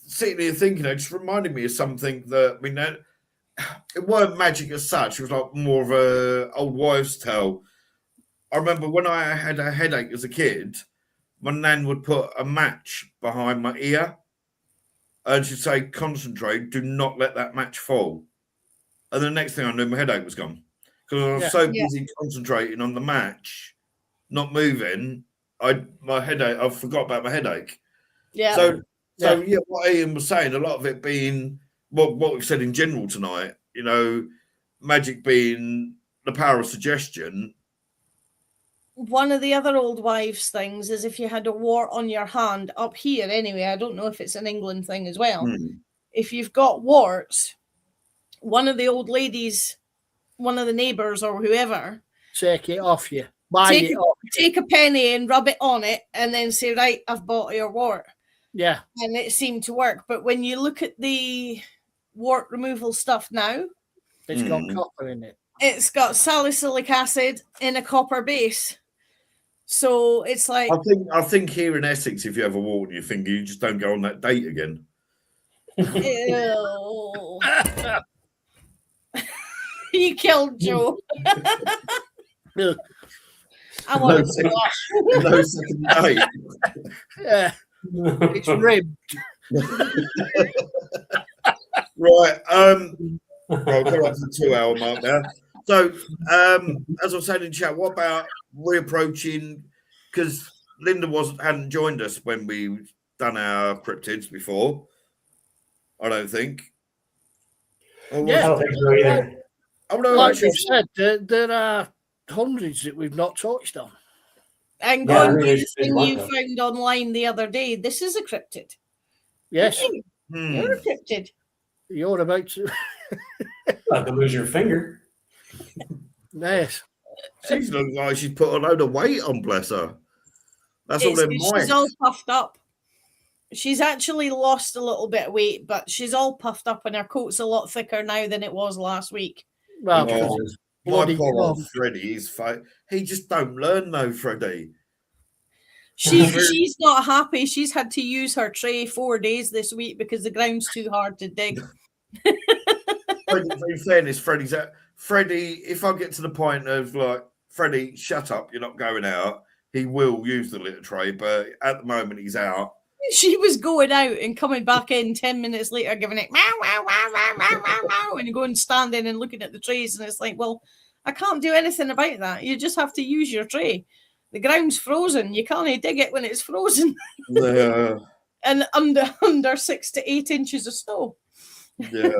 sitting here thinking, it just reminded me of something that it weren't magic as such. It was like more of a old wives' tale. I remember when I had a headache as a kid, my nan would put a match behind my ear and she'd say, concentrate, do not let that match fall. And the next thing I knew, my headache was gone. Because I was so busy concentrating on the match, not moving, I forgot about my headache. Yeah. So what Ian was saying, a lot of it being what we've said in general tonight, you know, magic being the power of suggestion. One of the other old wives' things is if you had a wart on your hand, up here anyway, I don't know if it's an England thing as well. If you've got warts, one of the old ladies, one of the neighbours or whoever, take it off you. Take a penny and rub it on it and then say, right, I've bought your wart. Yeah. And it seemed to work. But when you look at the wart removal stuff now, it's got copper in it. It's got salicylic acid in a copper base. So it's like I think here in Essex, if you have a wart on your finger, you just don't go on that date again. Ew. You killed Joe. I want no second date. Yeah. It's ribbed. Right. Well, we're up to the 2 hour mark now. So, as I said in chat, what about reapproaching? Because Linda hadn't joined us when we done our cryptids before. I don't think. I don't think so either. Like you said, there are hundreds that we've not touched on. And going to the thing you found online the other day, this is a cryptid. Yes. You're a cryptid. You're about to lose your finger. Yes. She looks like she's put a load of weight on, bless her. That's all them mics. She's all puffed up. She's actually lost a little bit of weight, but she's all puffed up and her coat's a lot thicker now than it was last week. Well, my poor old Freddie is he just don't learn though, Freddie. She's not happy. She's had to use her tray 4 days this week because the ground's too hard to dig. In fairness, Freddie, if I get to the point of like, Freddie, shut up, you're not going out, he will use the litter tray, but at the moment he's out. She was going out and coming back in 10 minutes later, giving it meow, meow, meow, meow, meow, meow, meow, and going standing and looking at the trays. And it's like, well, I can't do anything about that. You just have to use your tray. The ground's frozen. You can't dig it when it's frozen. Yeah. And under 6 to 8 inches of snow. Yeah.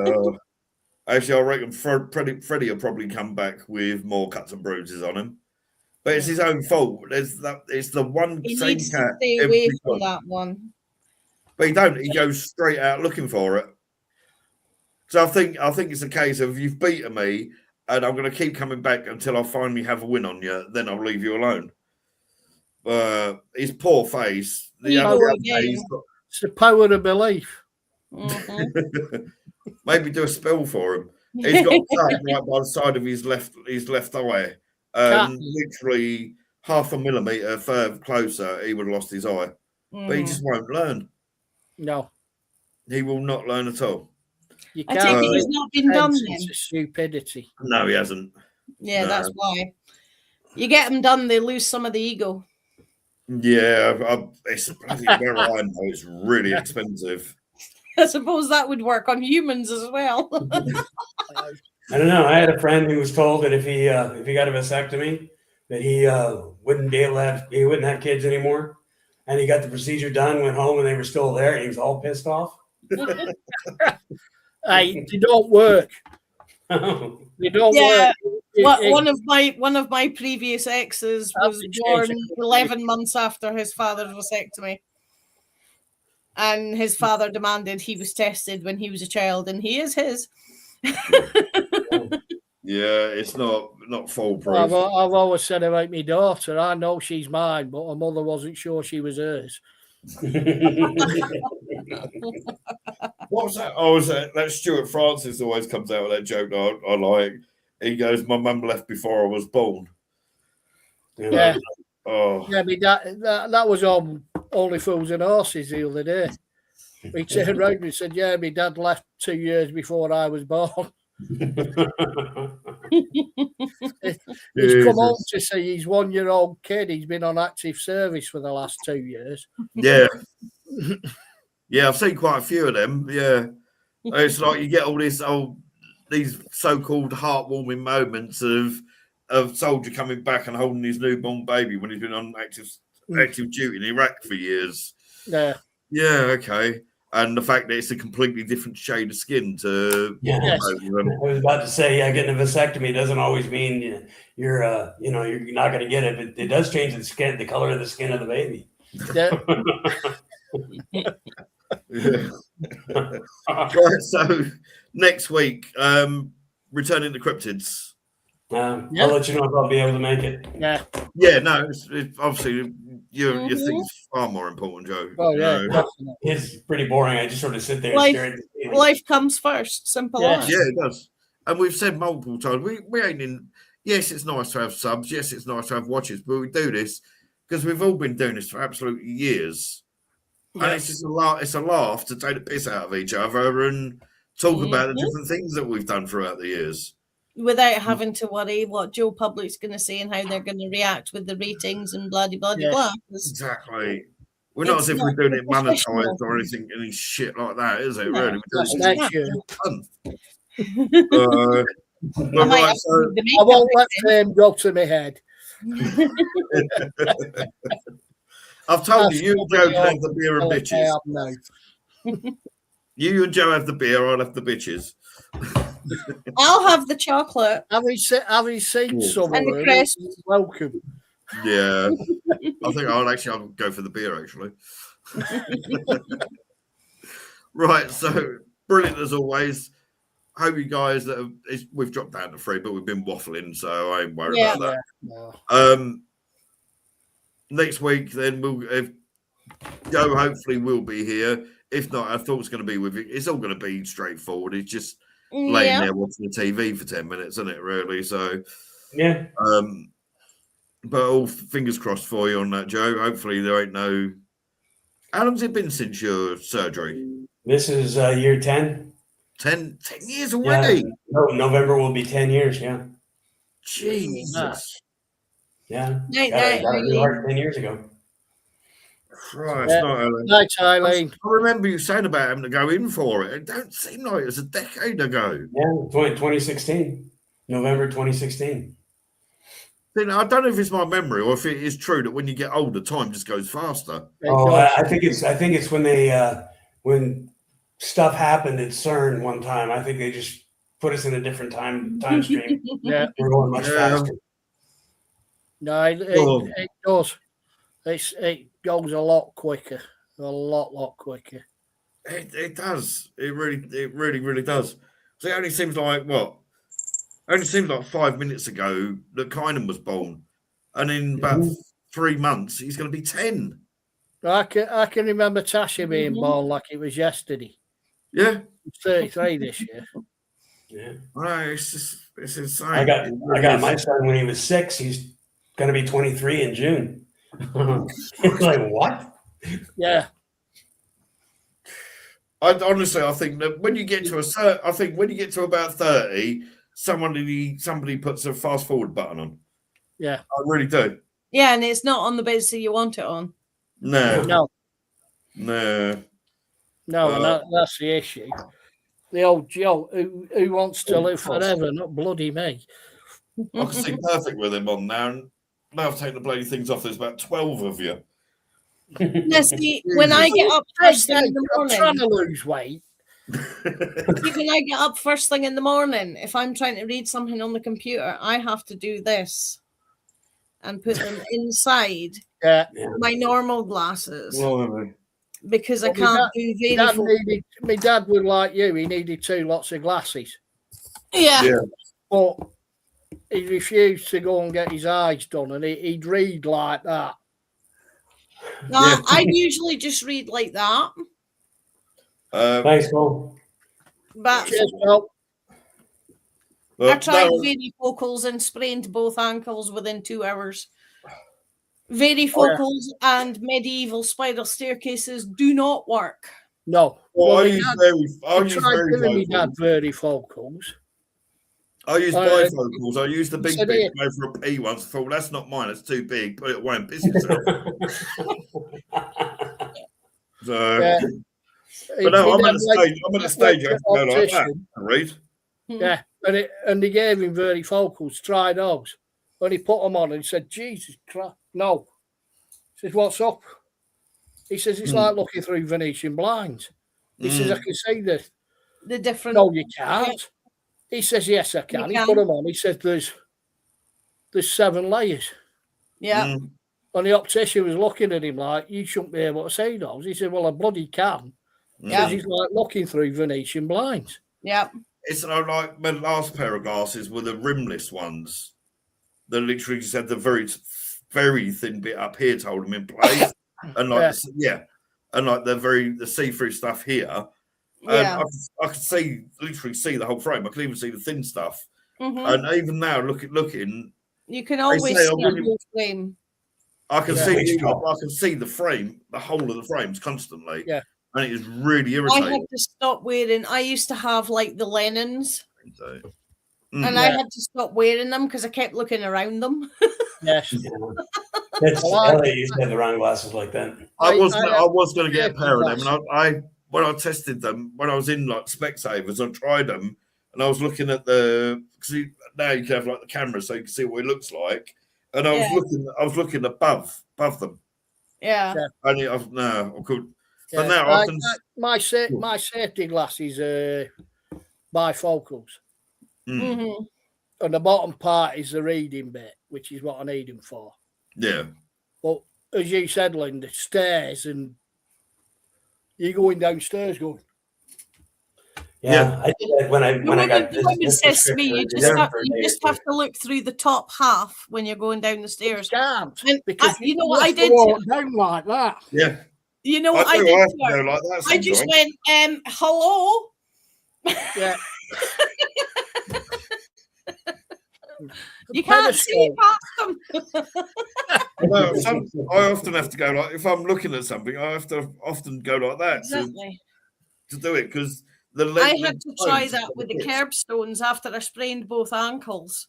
Actually, I reckon Freddie will probably come back with more cuts and bruises on him. But it's his own fault. It's the one he same needs cat. to stay away from that one. But he don't. He goes straight out looking for it. So I think it's a case of you've beaten me, and I'm going to keep coming back until I finally have a win on you. Then I'll leave you alone. His poor face. It's the power of belief. Mm-hmm. Maybe do a spell for him. He's got a cut right by the side of his left eye. Literally half a millimetre further closer, he would have lost his eye. But he just won't learn. No. He will not learn at all. You I take it he's not been done then. Stupidity. No, he hasn't. Yeah, that's why. You get them done, they lose some of the ego. Yeah, it's bloody where I know it's really expensive. I suppose that would work on humans as well. I don't know. I had a friend who was told that if he got a vasectomy, that he wouldn't have kids anymore. And he got the procedure done, went home, and they were still there, and he was all pissed off. Hey, they don't work. They don't work. One of my previous exes was born 11 months after his father's vasectomy. And his father demanded he was tested when he was a child, and he is his. Yeah, it's not foolproof. I've always said about my daughter, I know she's mine, but her mother wasn't sure she was hers. What was that? Oh, was that Stuart Francis always comes out with that joke I like. He goes, "My mum left before I was born." Yeah. Oh. Yeah, that was on Only Fools and Horses the other day. He turned around and said, "Yeah, my dad left 2 years before I was born." He's come home to see his 1-year-old kid. He's been on active service for the last 2 years. Yeah. Yeah, I've seen quite a few of them. Yeah. It's like you get all these so-called heartwarming moments of soldier coming back and holding his newborn baby when he's been on active duty in Iraq for years. Yeah. Yeah, okay. And the fact that it's a completely different shade of skin to I was about to say, getting a vasectomy doesn't always mean you're not going to get it, but it does change the color of the skin of the baby. Yeah. Right, so next week, returning to cryptids. I'll let you know if I'll be able to make it. Yeah. Yeah, no, it's obviously your thing's far more important, Joe. Oh yeah, it's pretty boring. I just sort of sit there and stare at the ceiling. Life comes first. Simple as. Yeah, it does. And we've said multiple times, we ain't in. Yes, it's nice to have subs. Yes, it's nice to have watches, but we do this because we've all been doing this for absolutely years. Yeah. And it's just it's a laugh to take the piss out of each other and talk about the different things that we've done throughout the years. Without having to worry what Joe Public's going to say and how they're going to react with the ratings and blah, blah, blah, blah. Exactly. We're not as if we're doing it monetized or anything, any shit like that, is it? Really? I won't let fame go to my head. I've told you and Joe can have the beer and bitches. You and Joe have the beer, I'll have the bitches. I'll have the chocolate. Having seen some of them, welcome. Yeah. I think I'll go for the beer, actually. Right, so brilliant as always. Hope you guys we've dropped down to 3, but we've been waffling, so I ain't worried about that. No. Next week, then Joe hopefully will be here. If not, our thought's going to be with it. It's all going to be straightforward. It's just laying there watching the TV for 10 minutes, isn't it? Really. So yeah. But all fingers crossed for you on that, Joe. Hopefully there ain't no. How long's it been since your surgery? This is year 10. 10 years already. Yeah. No, November will be 10 years. Yeah. Jesus. Yeah. Got a new heart 10 years ago. Christ, Night, Eileen. I remember you saying about having to go in for it. It don't seem like it was a decade ago. Yeah, 2016. November 2016. I don't know if it's my memory or if it is true that when you get older, time just goes faster. Oh, I think it's when they when stuff happened at CERN one time. I think they just put us in a different time stream. Yeah, we're going much faster. No, it does. It goes a lot quicker. A lot quicker. It does. It really does. So it only seems like what? Only seems like 5 minutes ago that Kynan was born, and in about 3 months he's going to be 10. I can remember Tasha being born like it was yesterday. Yeah, he's 33 this year. Yeah, right. It's insane. I got my son when he was 6. He's going to be 23 in June. It's like what? Yeah. I think that when you get to about 30, somebody puts a fast forward button on. Yeah, I really do. Yeah, and it's not on the basis you want it on. No. That's the issue. The old Joe who wants to live forever, not bloody me. I can see perfect with him on now. And now I've taken the bloody things off. There's about 12 of you. Now, see, when I get up first thing in the morning, I'm trying to lose weight. When I get up first thing in the morning, if I'm trying to read something on the computer, I have to do this and put them inside my normal glasses because I can't do very. My dad would like you. He needed 2 lots of glasses. Yeah. But he refused to go and get his eyes done, and he'd read like that. I usually just read like that. Thanks, Paul. But cheers, Paul. I tried varifocals and sprained both ankles within 2 hours. Varifocals and medieval spiral staircases do not work. No. I tried giving me dad varifocals. I use bifocals. I use the big said bit here- to go for a P once. I thought, well, that's not mine. It's too big. Put it away and piss yourself. So, Yeah. but no, He I'm at then the stage. I'm at the stage. I have to go like that. optician. Read. Yeah, and they gave him varifocals, try those. When he put them on, and he said, "Jesus Christ, no." He says, "What's up?" He says, "It's like looking through Venetian blinds." He says, "I can see the different. No, you can't. He says, "Yes, I can." You He put them on. He said, "There's 7 layers." Yeah. And the optician was looking at him like, "You shouldn't be able to see those." He said, "Well, I bloody can." Yeah. He's like looking through Venetian blinds. Yeah. It's like my last pair of glasses were the rimless ones. They literally just had the very, very thin bit up here to hold them in place, and like and like the see-through stuff here. Yeah. I could literally see the whole frame. I could even see the thin stuff. Mm-hmm. And even now, looking, You can always see a whole frame. I can see the frame, the whole of the frames constantly. Yeah. And it is really irritating. I had to stop wearing. I used to have like the Lennons, and I had to stop wearing them because I kept looking around them. Yes. That's Ellie used to have the round glasses like that. I was going to get a pair of them, and when I tested them, when I was in like Specsavers, I tried them, and I was looking at because now you can have like the camera so you can see what it looks like, and I was looking above them. Yeah. And I could. Yeah. But now my safety glasses are bifocals. Mm-hmm. And the bottom part is the reading bit, which is what I need them for. Yeah. But as you said, Linda, stairs and you're going downstairs going. Yeah. I did that when I got this me, you just have to look through the top half when you're going down the stairs. You can't, and because you know what I did? Down like that. Yeah. You know what I did? Like that I just went, hello. Yeah. You can't see past them. Well, I often have to go like, if I'm looking at something, I have to often go like that Exactly. to do it, because I had to try that with the curbstones after I sprained both ankles.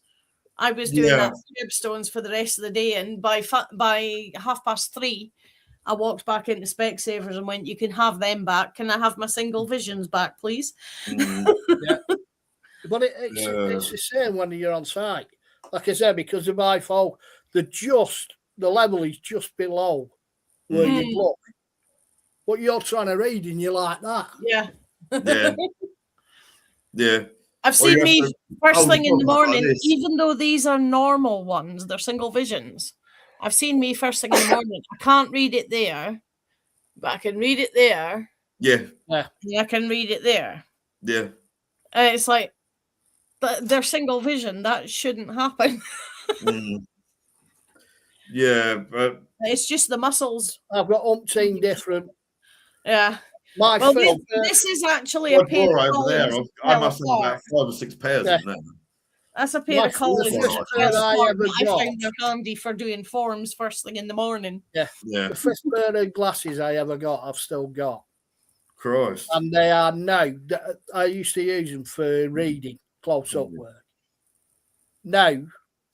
I was doing that curbstones for the rest of the day, and by 3:30, I walked back into Specsavers and went, "You can have them back. Can I have my single visions back, please?" Yeah. But it's the same when you're on site. Like I said, because the bifocal, the level is just below where you look. What you're trying to read, and you're like that. Yeah. Yeah. I've seen me first thing in the morning, even though these are normal ones, they're single visions. I've seen me first thing in the morning. I can't read it there, but I can read it there. Yeah. And I can read it there. Yeah. And it's like, they're single vision. That shouldn't happen. Yeah, but it's just the muscles. I've got umpteen different. Yeah. This is actually a pair of over there. I must have about 5 or 6 pairs in there. That's a pair of collars. I found they're handy for doing forms first thing in the morning. Yeah. The first pair of glasses I ever got, I've still got. Christ. And they are now. I used to use them for reading close-up work. Now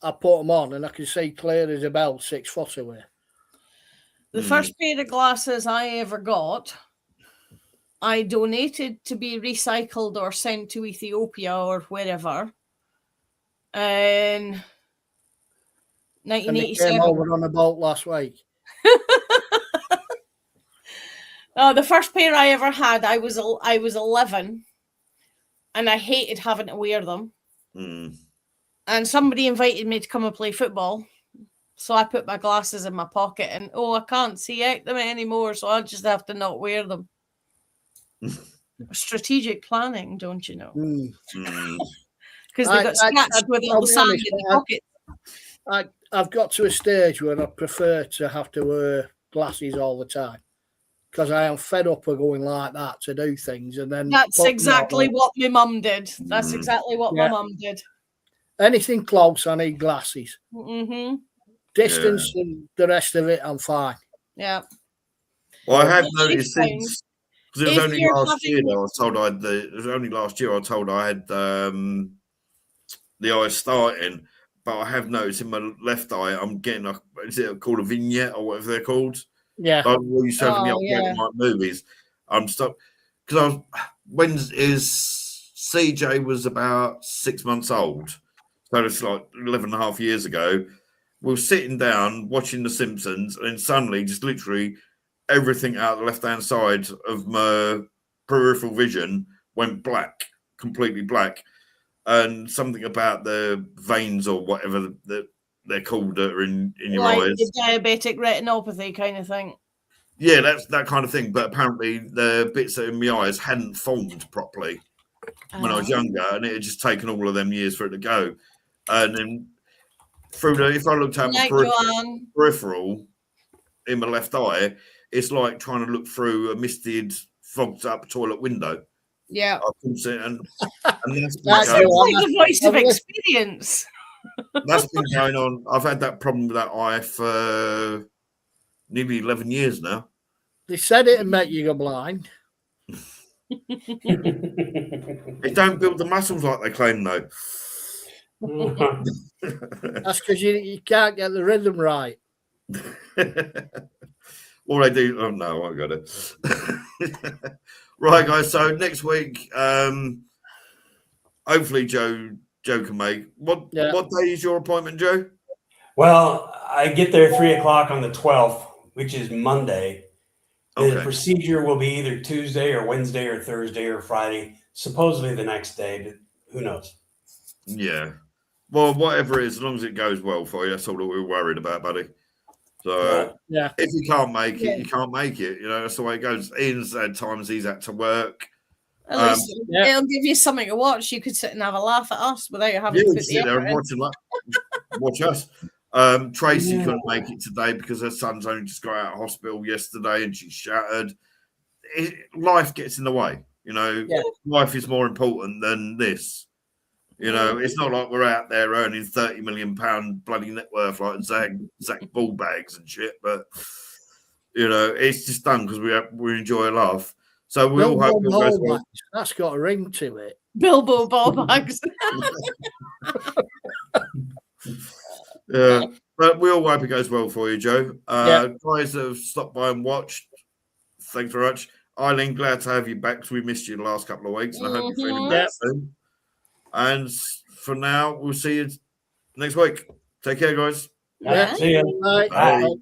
I put them on and I can see clear as a bell 6 foot away. The first pair of glasses I ever got, I donated to be recycled or sent to Ethiopia or wherever. In 1987. And they came over on a boat last week. The first pair I ever had, I was 11, and I hated having to wear them. And somebody invited me to come and play football, so I put my glasses in my pocket, and I can't see them anymore, so I just have to not wear them. Strategic planning, don't you know? Because they got scratched with all the sand in the pocket. I've got to a stage where I prefer to have to wear glasses all the time, because I am fed up of going like that to do things. And then that's exactly what my mum did. That's exactly what my mum did. Anything close, I need glasses. Distance and the rest of it, I'm fine. Yeah. Well, I have noticed since, because it was only last year that I was told it was only last year I was told I had the eye starting. But I have noticed in my left eye, I'm getting is it called a vignette or whatever they're called? Yeah. Like what you said in the old black yeah. and white movies. I'm stuck because CJ was about 6 months old. So it's like 11 and a half years ago. We were sitting down watching The Simpsons, and then suddenly, just literally everything out the left-hand side of my peripheral vision went black, completely black. And something about the veins or whatever that they're called that are in your like eyes. the diabetic retinopathy kind of thing. Yeah, that's that kind of thing. But apparently the bits that are in my eyes hadn't formed properly when I was younger, and it had just taken all of them years for it to go. And then if I looked at my peripheral in my left eye, it's like trying to look through a misted, fogged up toilet window. Yeah. I couldn't see it, and that's like the voice of experience. That's been going on. I've had that problem with that eye for nearly 11 years now. They said it and make you go blind. It don't build the muscles like they claim, though. That's because you can't get the rhythm right. All they do. Oh no, I got it. Right, guys. So next week, hopefully Joe can make. What day is your appointment, Joe? Well, I get there 3:00 on the 12th, which is Monday. The procedure will be either Tuesday or Wednesday or Thursday or Friday, supposedly the next day, but who knows? Yeah. Well, whatever it is, as long as it goes well for you, that's all that we're worried about, buddy. So if you can't make it, you can't make it. You know, that's the way it goes. Ian's had times he's had to work. At least it'll give you something to watch. You could sit and have a laugh at us without having to put the effort in. Watch us. Tracy couldn't make it today because her son's only just got out of hospital yesterday and she's shattered. Life gets in the way. You know, life is more important than this. You know, it's not like we're out there earning £30 million bloody net worth like Zach ball bags and shit. But you know, it's just done because we enjoy a laugh. So we all hope it goes well. That's got a ring to it. Bilbo ball bags. Yeah, but we all hope it goes well for you, Joe. Guys that have stopped by and watched, thanks very much. Eileen, glad to have you back because we missed you the last couple of weeks, and I hope you're feeling better soon. And for now, we'll see you next week. Take care, guys. See you. Bye. Bye.